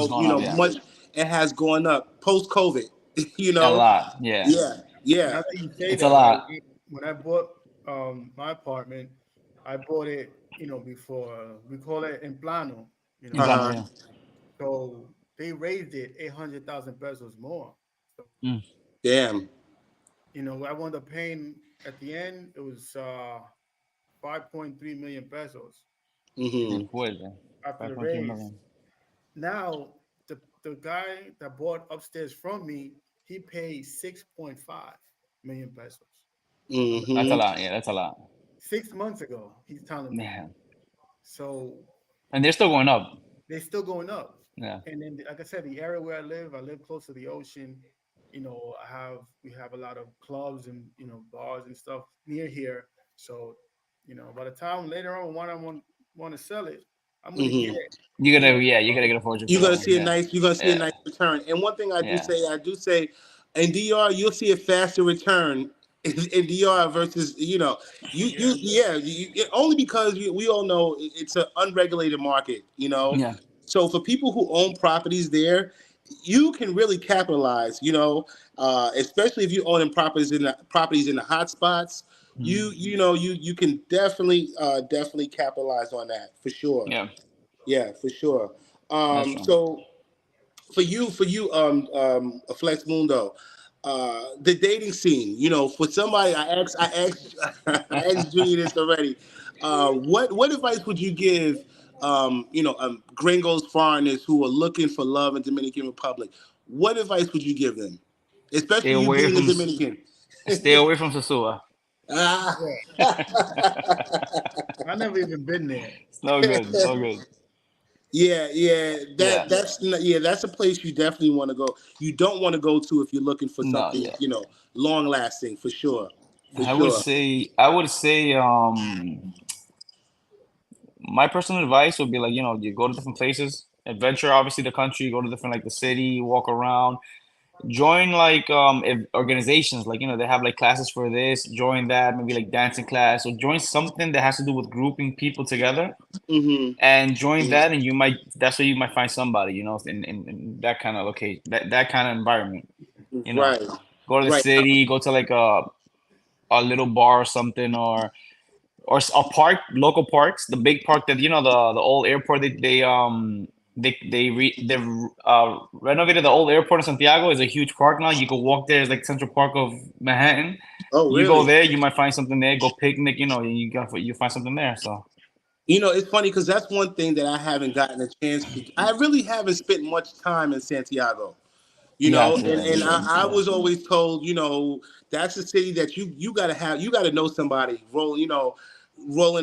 going up, yeah, much it has gone up post COVID. you a know, lot, yeah. yeah, yeah. Now that you say It's a that, like lot. when I bought my apartment, I bought it, before we call it en plano, you In know. Uh plano, huh. yeah. So they raised it 800,000 pesos more. So Mm. Damn. I wound up paying at the end. It was 5.3 million pesos. Qué Hmm. fuerte. After the 5.3 raise. million. Now the guy that bought upstairs from me, he paid 6.5 million pesos on the That's a Hmm. lot. Yeah, that's a lot. 6 months ago. He's telling me. Yeah. So And they're still going up. they're still going up. Yeah. And then, like I said, the area where I live close to the ocean. We have a lot of clubs and bars and stuff near here. So, by the time later on when I want to sell it, I'm gonna get Hmm. more. You gotta get a fortune for You're that gonna one. see a Yeah. nice. You're gonna see a Yeah. nice return. And one thing Yeah. I do say, in DR, you'll see a faster return in DR versus Yeah, yeah, only because we all know it's an unregulated market. Yeah. So for people who own properties there, you can really capitalize. Especially if you own properties in the hot spots. Mm. You can definitely capitalize on that for sure. Yeah. Yeah, for sure. That's true. So Flex Mundo, the dating scene. For somebody, I asked Junior this already. What advice would you give? Gringos, foreigners who are looking for love in Dominican Republic. What advice would you give them, Stay especially you away being a from Dominican? stay away from Sosua. Ah. Yeah, I never even been there. It's no good. No good. Yeah, yeah, Yeah. that's a place you definitely want to go. You don't want to go to if you're looking for No. something, Yeah. long lasting for sure, for I would sure. say. I would say. My personal advice would be like, you go to different places, adventure, obviously the country, go to different like the city, walk around, join like organizations, like they have like classes for this, join that, maybe like dancing class, or join something that has to do with grouping people together, Hmm. and join that, and that's where you might find somebody, in that kind of location, that kind of environment, you know. Right, Go to the right. city, go to like a little bar or something, or a park, local parks, the big park that the old airport, they renovated the old airport in Santiago. Is a huge park now. You can walk there. It's like Central Park of Manhattan. Oh, You go really? there, you might find something there. Go picnic, and you find something there. So It's funny because that's one thing that I haven't gotten a chance to. I really haven't spent much time in Santiago. you have to, And yeah, you should, I yeah, was always told, that's a city that you gotta know somebody rolling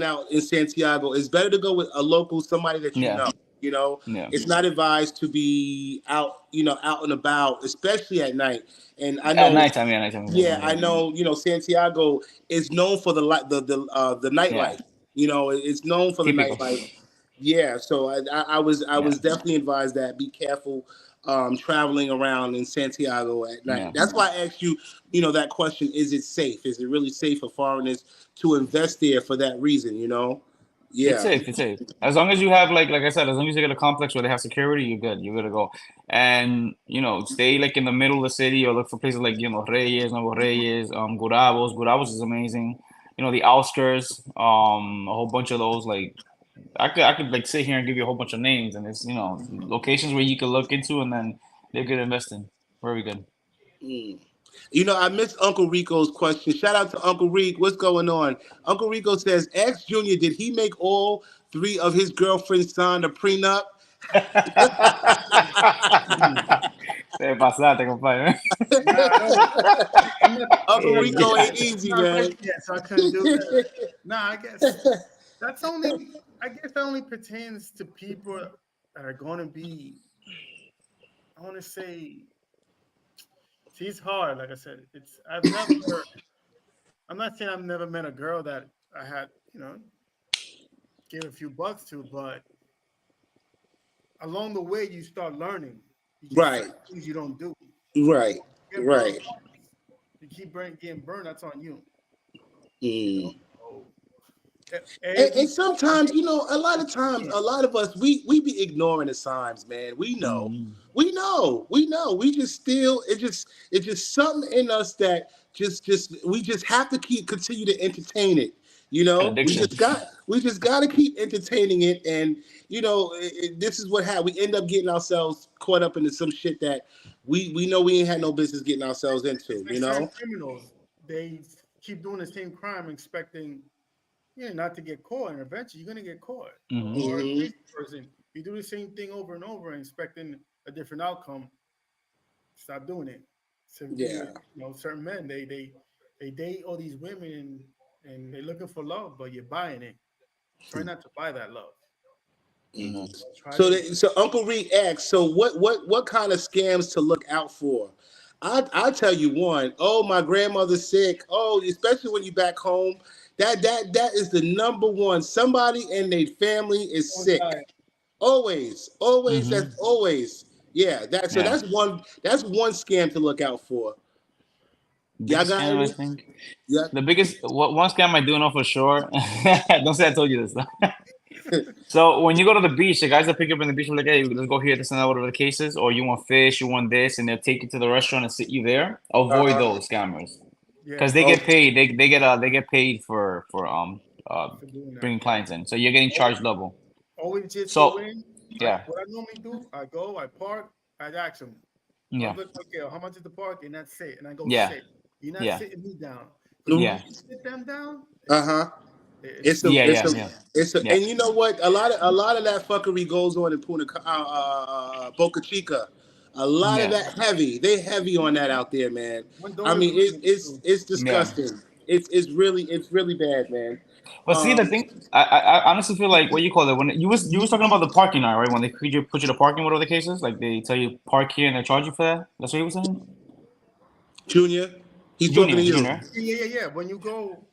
out in Santiago. It's better to go with a local, somebody that you yeah, know. You know, yeah. it's not advised to be out, out and about, especially at night. And I At know, nighttime, yeah, nighttime is yeah, definitely I good. know, Santiago is known for the Yeah, nightlife. It's known for the typical. nightlife. Yeah, so I was Yeah, definitely advised that be careful traveling around in Santiago at night. yeah. That's why I asked you, that question: is it safe? Is it really safe for foreigners to invest there for that reason? It's Yeah, safe. It's safe. As long as you have like I said, as long as you get a complex where they have security, you're good. You're good to go. And stay like in the middle of the city or look for places like Reyes, Nuevo Reyes, Gurabos. Gurabos is amazing. The outskirts, a whole bunch of those. Like I could like sit here and give you a whole bunch of names, and it's locations where you could look into, and then they're good investing. Very good. mm. I missed Uncle Rico's question. Shout out to Uncle Rico. What's going on? Uncle Rico says, "Ask Junior, did he make all three of his girlfriends sign a prenup?" Te pasaste, compadre. Nah, I don't. I'm not the Uncle king. Rico Yeah. ain't easy, I'm not man. rich yet, so I couldn't do that. Nah, I guess that's only. I guess that only pertains to people that are going to be. I want to say, see, it's hard. Like I said, it's. I've never. I'm not saying I've never met a girl that I had, gave a few bucks to, but along the way, you start learning. You just Right, certain things you don't do. right, Get burned right. once. You keep getting burned. That's on you. Mm. So And, every and sometimes, a lot of times, yeah, a lot of us, we be ignoring the signs, man. We know, Mhm. we just still, it's just something in us that we just have to continue to entertain it. Addiction. We just got to keep entertaining it, and this is what we end up getting ourselves caught up into some shit that we know we ain't had no business getting ourselves it's into. like certain criminals. They keep doing the same crime, expecting not to get caught, and eventually you're gonna get caught. Hmm. Or a Hmm. crazy person, you do the same thing over and over, and expecting a different outcome. Stop doing it. So Yeah. certain men they date all these women and they're looking for love, but you're buying it. Try not to buy that love. Hmm. Try So, to so Uncle Reed asks, so what kind of scams to look out for? I'll tell you one. Oh, my grandmother's sick. Oh, especially when you back home, that is the number one. Somebody in their family is don't sick. die. Always, always. Hmm. That's always. Yeah. Yeah. That's one scam to look out for. Y'all Biggest got scam, I any? think. Yeah. The biggest one scam I do know for sure. Don't say I told you this though. So when you go to the beach, the guys that pick you up in the beach are like, "Hey, let's go here, this and that, whatever the case is." Or you want fish, you want this, and they'll take you to the restaurant and sit you there. Avoid Uh-huh. those scammers because Yeah, they Oh, get paid. They get paid for for doing that. bringing clients in. So you're getting charged double. Always just go So in. yeah, What I normally do, I go, I park, I ask them, yeah, public, okay, how much is the park? And that's it. And I go yeah, sit. You're not yeah, sitting me down. Because mm, once yeah, you sit them down, uh-huh. it's It's a, yeah, it's yeah, a, yeah, yeah, and you know what? A lot of that fuckery goes on in Boca Chica. A lot of yeah, that heavy. They heavy on that out there, man. one I daughter mean, told me it's too. it's yeah. disgusting. It's really bad, man. But see, the Um, thing, I honestly feel like what you call it when you was talking about the parking lot, right? When they put you to parking, whatever the case is, like they tell you park here and they charge you for that. That's what he was saying. Junior, he's talking to Junior, you. Junior. Yeah. When you go,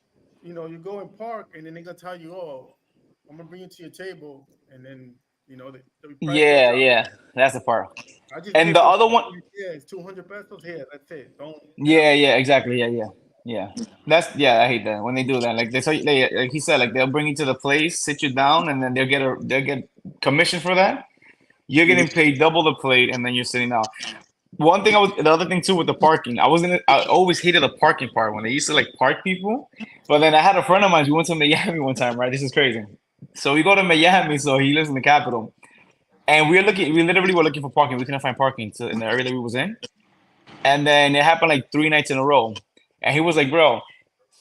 you go and park, and then they're gonna tell you, "Oh, I'm gonna bring you to your table," and then the price goes Yeah, up. yeah, that's the part. I just pay And the for the other one, parking. Yeah, it's 200 pesos here. That's it. Don't, yeah, yeah, exactly, yeah, yeah, yeah. That's yeah, I hate that when they do that. Like they say, like he said, like they'll bring you to the place, sit you down, and then they'll get commission for that. You're getting paid double the plate, and then you're sitting down. One thing the other thing too with the parking, I always hated the parking part when they used to like park people. But then I had a friend of mine. We went to Miami one time, right? This is crazy. So we go to Miami. So he lives in the capital, and we literally were looking for parking. We couldn't find parking in the area that we was in. And then it happened like 3 nights in a row. And he was like, "Bro,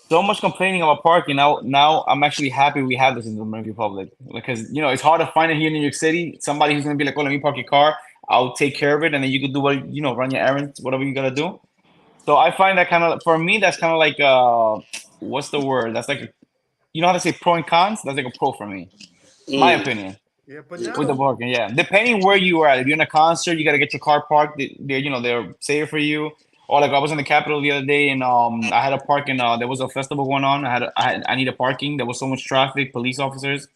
so much complaining about parking. Now I'm actually happy we have this in the Dominican Republic because it's hard to find it here in New York City. Somebody who's gonna be like, "Oh, let me park your car. I'll take care of it, and then you can do run your errands, whatever you gotta do." So I find that kind of for me, that's kind of like what's the word? That's like how they say pro and cons. That's like a pro for me, my Mm. opinion. yeah. But With the now, parking, yeah. Depending where you are at. If you're in a concert, you gotta get your car parked. They're safe for you. Or like I was in the Capitol the other day, and I had a park, and there was a festival going on. I needed parking. There was so much traffic, police officers,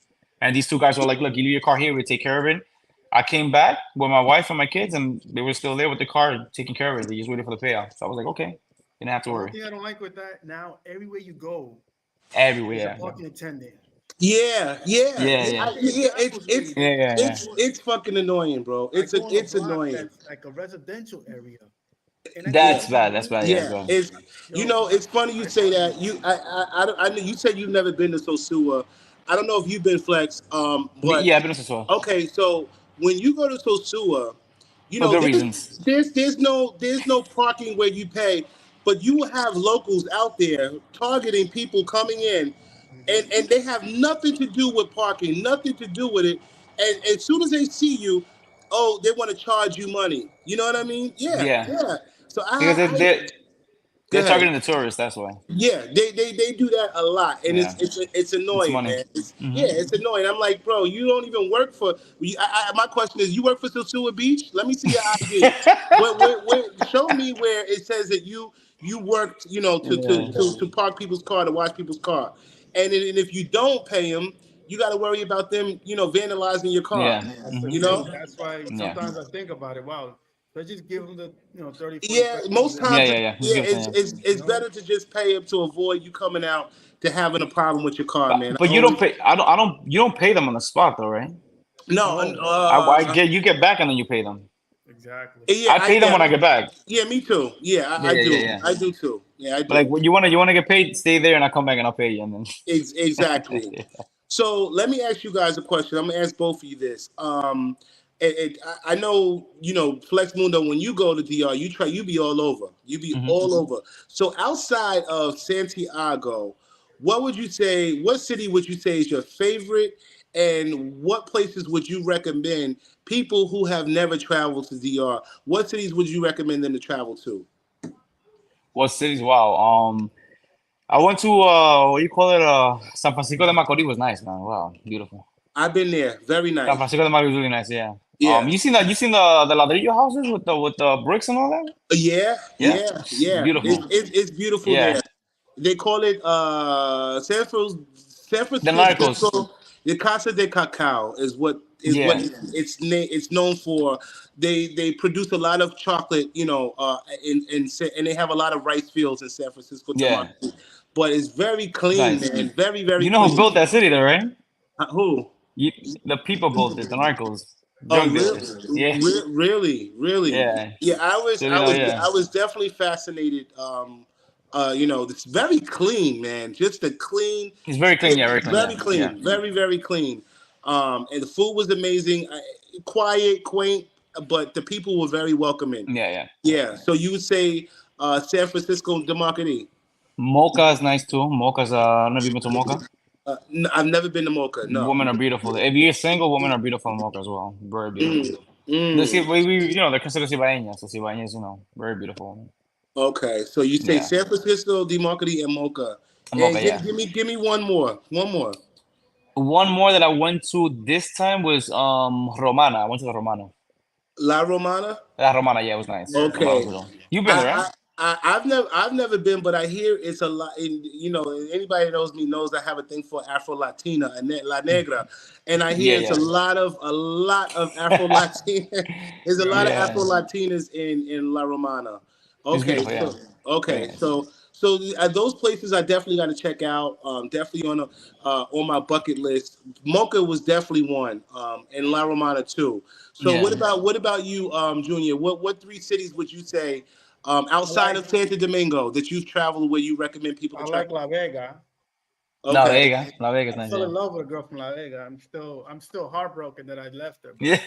and these two guys were like, "Look, you leave your car here. We take care of it." I came back with my wife and my kids, and they were still there with the car, taking care of it. They just waited for the payoff. So I was like, "Okay, didn't have to the only worry." thing I don't like with that now, everywhere you go, there's a Everywhere, yeah, parking attendant. Yeah, yeah, yeah, yeah, yeah, yeah. That It's frustrates it's me. yeah, yeah, I yeah. it's go, it's fucking annoying, bro. I It's go on a it's block annoying. that's like a residential area, and I go That's to bad. That's bad. Yeah, that's Yeah, bad. it's yo, it's funny you I say that. I know you said you've never been to Sosua. I don't know if you've been Flex, but Yeah, I've been as well okay. So when you go to Sosua, for good there's reasons. there's no parking where you pay, but you will have locals out there targeting people coming in, Mhm. and they have nothing to do with parking, nothing to do with it, and as soon as they see you, oh, they want to charge you money. You know what I mean? Yeah, Yeah, yeah. So because go they're ahead. targeting the tourists. That's why. Yeah, they do that a lot, and Yeah, it's it's annoying, money. man. Hmm. It's annoying. I'm like, bro, you don't even work for. My question is, you work for Sosua Beach? Let me see your ID. Show me where it says that you worked, Yeah, to park people's car, to wash people's car, and if you don't pay them, you got to worry about them, vandalizing your car. yeah, That's the hmm You thing. know? That's why yeah, sometimes I think about it. Wow, let's just give them the 30, 40 Yeah, pesos, most and yeah, times, yeah, yeah. Just yeah, give it to it's you. it's you it's know, better to just pay them to avoid you coming out to having a problem with your car, man. But I you don't always pay. I don't. You don't pay them on the spot though, right? no, no, I get you get back and then you pay them. exactly. yeah, I pay them when I get back. yeah, me too. Yeah, Yeah, I yeah, yeah, do. yeah. I do too. Yeah, I But like, do. when you wanna get paid, stay there and I come back and I'll pay you. And Exactly. then So let me ask you guys a question. I'm gonna ask both of you this. I know Flex Mundo. When you go to DR, you be all over. You be Mhm. all over. So outside of Santiago, what would you say? What city would you say is your favorite? And what places would you recommend people who have never traveled to DR? What cities would you recommend them to travel to? What cities? Wow. I went to what do you call it? San Francisco de Macorís was nice, man. Wow, beautiful. I've been there. Very San nice. Francisco de Macorís was really nice. Yeah. Yeah. You seen the ladrillo houses with the bricks and all that? Yeah, Yeah. yeah, yeah. It's, Beautiful. it's, it's beautiful Yeah. there. They call it San The narcos. Francisco. The Casa de Cacao is what Yeah. it's known for. They produce a lot of chocolate, and they have a lot of rice fields in San Francisco, Yeah. democracy. But it's very It's clean, nice. man. Very very You know who clean. built that city there, right? Who? You, the people built it. The narcos, Oh, drug dealers. Yeah. really, really? Yeah. Yeah, I was, So, I was, yeah. I was definitely fascinated. It's very clean, man. Just a clean, He's very clean. Yeah. Very clean. very Yeah. Yeah. clean, very, very clean. And the food was amazing, quiet, quaint, but the people were very welcoming. Yeah. Yeah. Yeah. So you would say San Francisco Democracy. Mocha is nice too. Mocha's I don't know if you've been to Mocha. I've never been to Mocha. No. Women are beautiful. If you're single, women are beautiful in Mocha as well. Very beautiful. Mm, mm. They're considered cibaeñas. So cibaeñas, very beautiful. Okay, so you say Yeah, San Francisco, DeMarcody, and Mocha, I'm and okay. Yeah. give me one more, one more. One more that I went to this time was Romana. I went to the Romana. La Romana. La Romana, yeah, it was nice. Yeah. Romana was Okay, good. You've been there, right? I, I've never been, but I hear it's a lot. And anybody that knows me knows I have a thing for Afro Latina and La Negra, and I Yeah, hear it's yeah, a lot of Afro Latina. There's a Yeah. lot of yeah. Afro Latinas in La Romana. It's Okay, beautiful. Yeah, so very okay, nice. so those places I definitely got to check out. Definitely on my bucket list. Mocha was definitely one, and La Romana too. So Yeah. what about you, Junior? What three cities would you say I outside like of Santo Domingo that you've traveled where you recommend people to I like travel? La Vega. La Okay, Vega. La Vega's I nice. fell Yeah. in love with a girl from La Vega. I'm still heartbroken that I left her, but Yeah.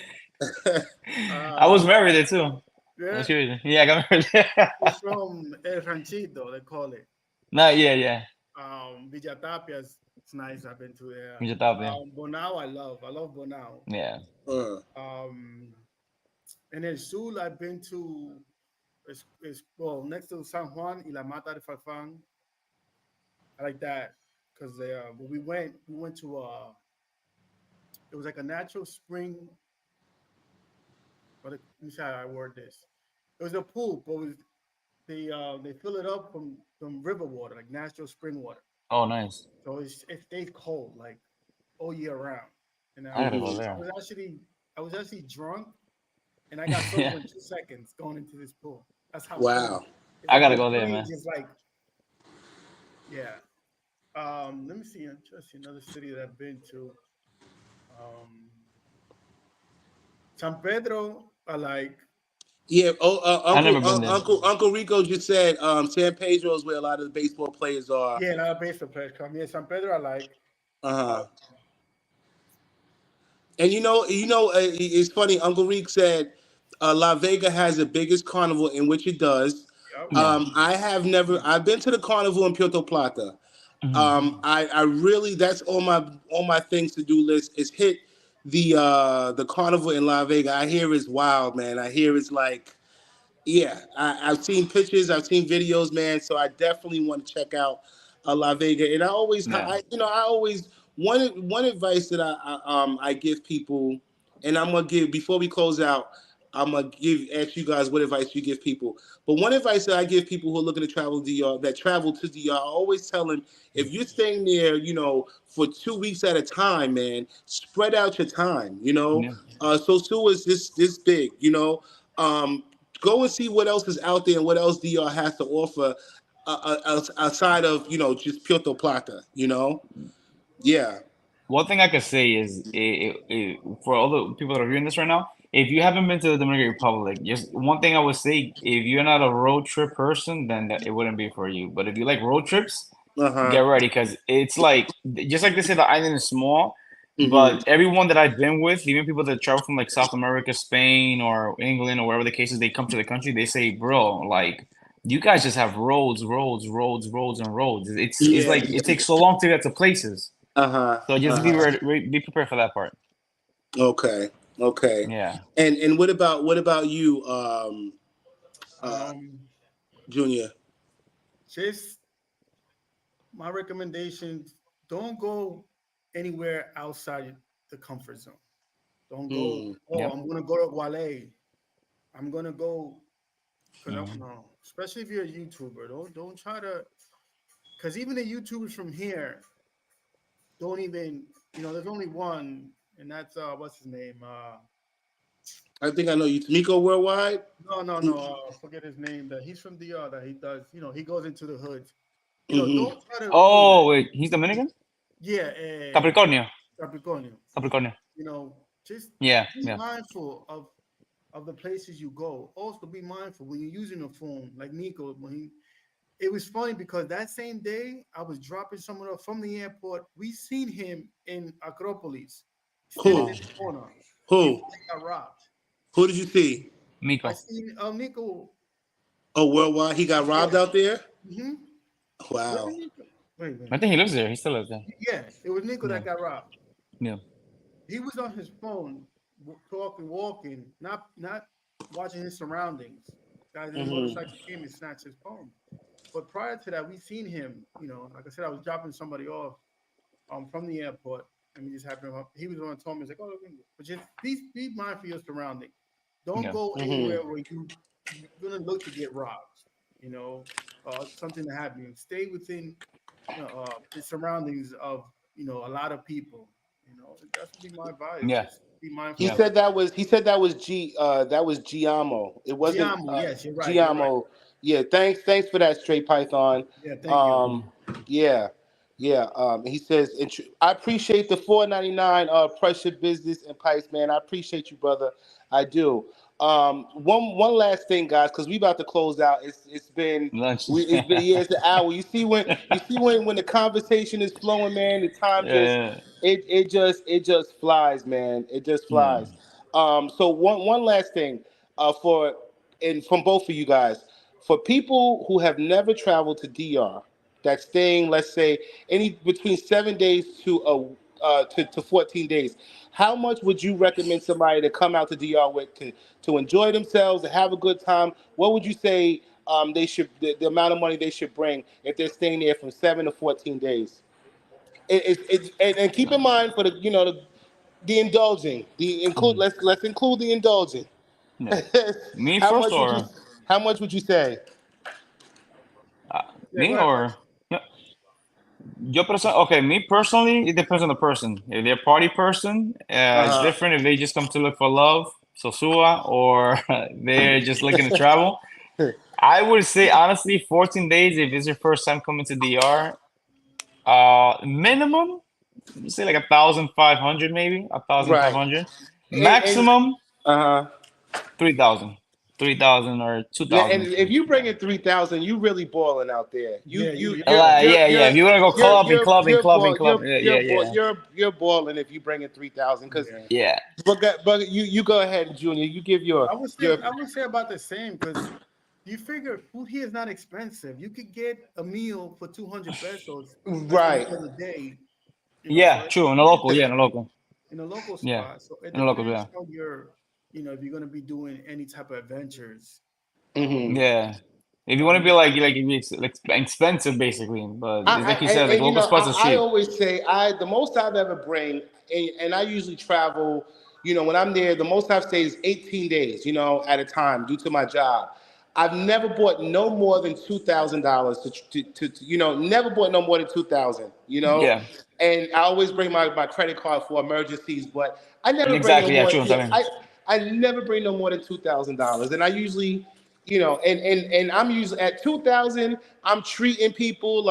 I was uh, married there too. yeah, That's crazy. Yeah, I got married there. it's from El Ranchito, they call it. No, yeah, yeah. Villa Tapia's it's nice. I've been to there. You top, yeah. Bonao, I love Bonao. Yeah. uh, Um, and then Sul, I've been to is well next to San Juan y La Mata de Farfán. I like that because when we went to it was like a natural spring. Let me see how I word this. It was a pool, but they fill it up from river water, like natural spring water. Oh, nice. So it stays cold like all year round. And I gotta go mhm. I there. was actually I was actually drunk and I got Yeah. sober in 2 seconds going into this pool. That's how cold. Wow. It's I like gotta the go there, spring man. just like yeah. Let me see. I'm trying to see another city that I've been to. Um, San Pedro, I like. Yeah. Oh, I never been there. Uncle Rico just said San Pedro is where a lot of the baseball players are. Yeah, not a baseball player come. Yeah, San Pedro, I like. Uh huh. Uh, And it's funny. Uncle Reek said La Vega has the biggest carnival, in which it does. yep. Yeah. I have never. I've been to the carnival in Puerto Plata. Hmm. I really that's on my things to do list is hit the carnival in La Vega. I hear it's wild, man. I hear it's like yeah, I've seen pictures, I've seen videos, man. So I definitely want to check out La Vega. And Yeah. I always one advice that I give people, and I'm gonna give before we close out. I'm gonna ask you guys what advice you give people. But one advice that I give people who are looking to travel to DR that travel to DR, I always tell them if you're staying there, for 2 weeks at a time, man, spread out your time. Yeah. So Sue is this big, um, go and see what else is out there and what else DR has to offer outside of just Puerto Plata. Yeah. One thing I could say is for all the people that are viewing this right now, if you haven't been to the Dominican Republic, just one thing I would say, if you're not a road trip person, then it wouldn't be for you. But if you like road trips, Uh get huh. ready because it's like just like they say the island is small, Hmm. but everyone that I've been with, even people that travel from like South America, Spain or England or wherever the case is, they come to the country, they say, bro, like you guys just have roads, roads, roads, roads, and roads. It's Yeah. like it takes so long to get to places. Uh huh. So Uh just be huh. ready, be prepared for that part. Okay. Okay. Yeah. And what about you, uh, Um, Junior? just my recommendations: don't go anywhere outside the comfort zone. Don't go. Hmm. Oh, Yep. I'm gonna go to Wale. I'm gonna go because I Mhm. no. Especially if you're a YouTuber, don't try to. Because even the YouTubers from here don't even. There's only one, and that's what's his name? I think I know you, Miko Worldwide. No, no, no. Forget his name. That he's from DR. That he does. He goes into the hoods. Mm-hmm. Don't try to do that. Oh wait, he's Dominican? Yeah, Capricornio. Capricornio. Capricornio. Just Yeah, be yeah. mindful of the places you go. Also, be mindful when you're using a phone. Like Nico, it was funny because that same day I was dropping someone off from the airport. We seen him in Acropolis, standing Who? in the corner Who? before he got robbed. Who did you see? I Miko. seen Nico. Oh, Worldwide. He got Yeah. robbed out there. Mm-hmm. Was it Wow. Nico? Wait a I minute. think he lives there. He still lives there. Yeah, it was Nico Yeah, that got robbed. yeah. He was on his phone, talking, walking, not watching his surroundings. Guys in the Hmm. motorcycle came and snatched his phone. But prior to that, we seen him. Like I said, I was dropping somebody off from the airport, and we just happened. He was the one who told me, he's like, "Oh, but just be mindful of your surrounding. Don't Yeah. go Hmm. anywhere where you're gonna look to get robbed. You know, something to happen. Stay within the surroundings of a lot of people. That's would be my advice. Yeah. Just be mindful He Yeah. of said that was that was Giamo. It wasn't Giamu. Yes, you're right. You're right. Giamo. Yeah, thanks for that, Straight Python. Yeah, thank you. Um, yeah, yeah. He says, I appreciate the 4.99 pressure business and pipes, man. I appreciate you, brother. I do. One last thing, guys, because we about to close out. Lunch. It's been yeah, it's an hour. You see when the conversation is flowing, man. The time just Yeah. it just flies, man. It just Yeah. flies. So one last thing, for and from both of you guys, for people who have never traveled to DR, that's staying, let's say, any between 7 days to 14 days. How much would you recommend somebody to come out to DR with to enjoy themselves, to have a good time? What would you say they should the amount of money they should bring if they're staying there from 7 to 14 days? And keep in mind for the indulging, the include. Mhm. Let's include the indulging. Yeah. Me how first much would you or How much would you say? uh, Yeah, go me ahead, or Flex. no, okay, me personally, it depends on the person. If they're a party person, it's Uh different. If they just come to look for love, Sosua, or they're just looking to travel, huh. I would say honestly, 14 days. If it's your first time coming to DR, minimum, say like 1,500, maybe a thousand five Right. hundred. And Maximum uh 3,000, 3,000 or and 2,000. if you bring in 3,000, you really balling out there. Yeah, you're A balling. lot, yeah, yeah. If you want to go clubbing, yeah, yeah, yeah, you're balling if you bring in 3,000. Because Yeah. yeah. but you go ahead, Junior. You give I would say your I would say about the same because you figure food here is not expensive. You could get a meal for 200 pesos, let's say right. for the day, so Yeah, it's true. In the local, yeah, in the local, in a local yeah, spot. So it in the local, depends yeah, on if you're gonna be doing any type of adventures. Hmm. yeah. If you But want to me, be like if it's like expensive, basically, but it's like you said, like And local spots is I cheap. always say the most I've ever bring, and I usually travel. When I'm there, the most I've stayed is 18 days. At a time due to my job. I've never bought no more than $2,000 never bought no more than 2,000. Yeah, And I always bring my credit card for emergencies, but I never bring no exactly. Yeah, more. true. Yeah, I mean, I never bring no more than $2,000, and I usually. And I'm usually at 2,000. I'm treating people.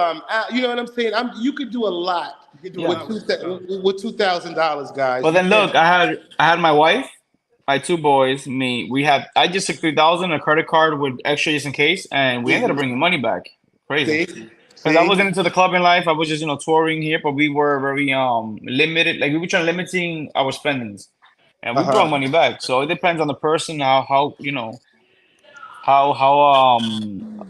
You know what I'm saying. You could do a lot you can do a yeah. with lot with 2,000. $2,000, guys. But You then can't. look, I had my wife, my two boys, me. I just took 3,000 a credit card with extra just in case, and we ended up bringing money back. Crazy. See, Because I see. wasn't into the clubbing life. I was just, touring here, but we were very limited. Like we were trying limiting our spendings, and Uh we brought huh. money back. So it depends on the person, how how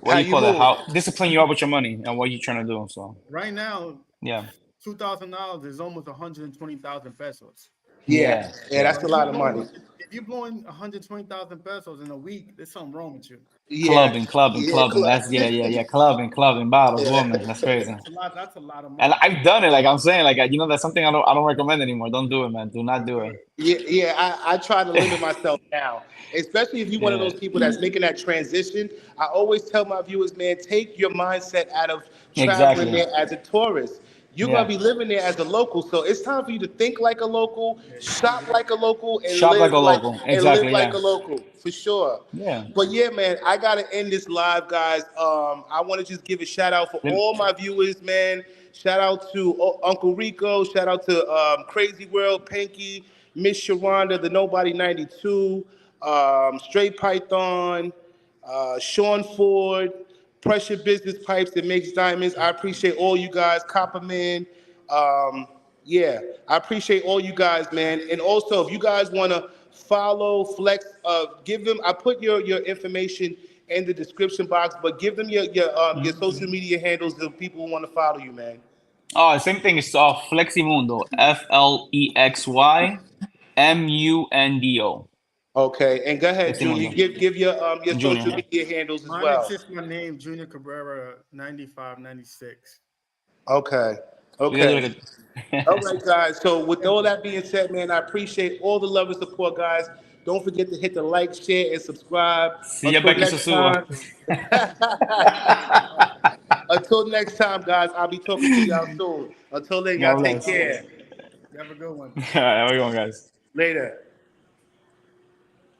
what How do you you call that? move? How disciplined you are with your money and what you're trying to do. So Right now, yeah, $2,000 is almost 120,000 pesos. Yeah, yeah, yeah. yeah. That's So a lot of money. if you're blowing 120,000 pesos in a week, there's something wrong with you. Yeah, Clubbing, clubbing, yeah. clubbing. That's yeah, yeah, yeah. Clubbing, clubbing, bottles, woman. That's crazy. That's a lot. That's a lot of And money. I've done it. Like I'm saying, like that's something I don't recommend anymore. Don't do it, man. Do not do Yeah, yeah. I try to limit myself now, especially if you're one of it. those people that's making that transition. I always tell my viewers, man, take your mindset out of Yeah, traveling exactly. there as a tourist. You're gonna Yeah. be living there as a local, so it's time for you to think like a local, Yeah, shop like a local, Shop like a local. and live Exactly. like Yeah. a local for sure. Yeah. But yeah, man, I gotta end this live, guys. I want to just give a shout out for Lem- all my viewers, man. Shout out to Uncle Rico. Shout out to Crazy World, Pinky, Miss Sharonda, the Nobody 92, Straight Python, Sean Ford, Pressure Business Pipes that makes diamonds. I appreciate all you guys. Copperman. Um, yeah, I appreciate all you guys, man. And also, if you guys want to follow Flex, give them. I put your information in the description box, but give them your social media handles to people who want to follow you, man. Oh, same thing. It's Fleximundo. FLEXYMUNDO. Okay, and go ahead, Testimonial. Junior. Give your Junior. social media handles as Mine is well. just my name, Junior Cabrera, 9596. Okay. You gotta do Okay. like All a right, guys. So with all that being said, man, I appreciate all the love and support, guys. Don't forget to hit the like, share, and subscribe. See ya Until back in next Sosua. time. Until next time, guys. I'll be talking to y'all soon. Until then, y'all God take bless. Always. care. You have a good one. All right, how we going, guys? Later.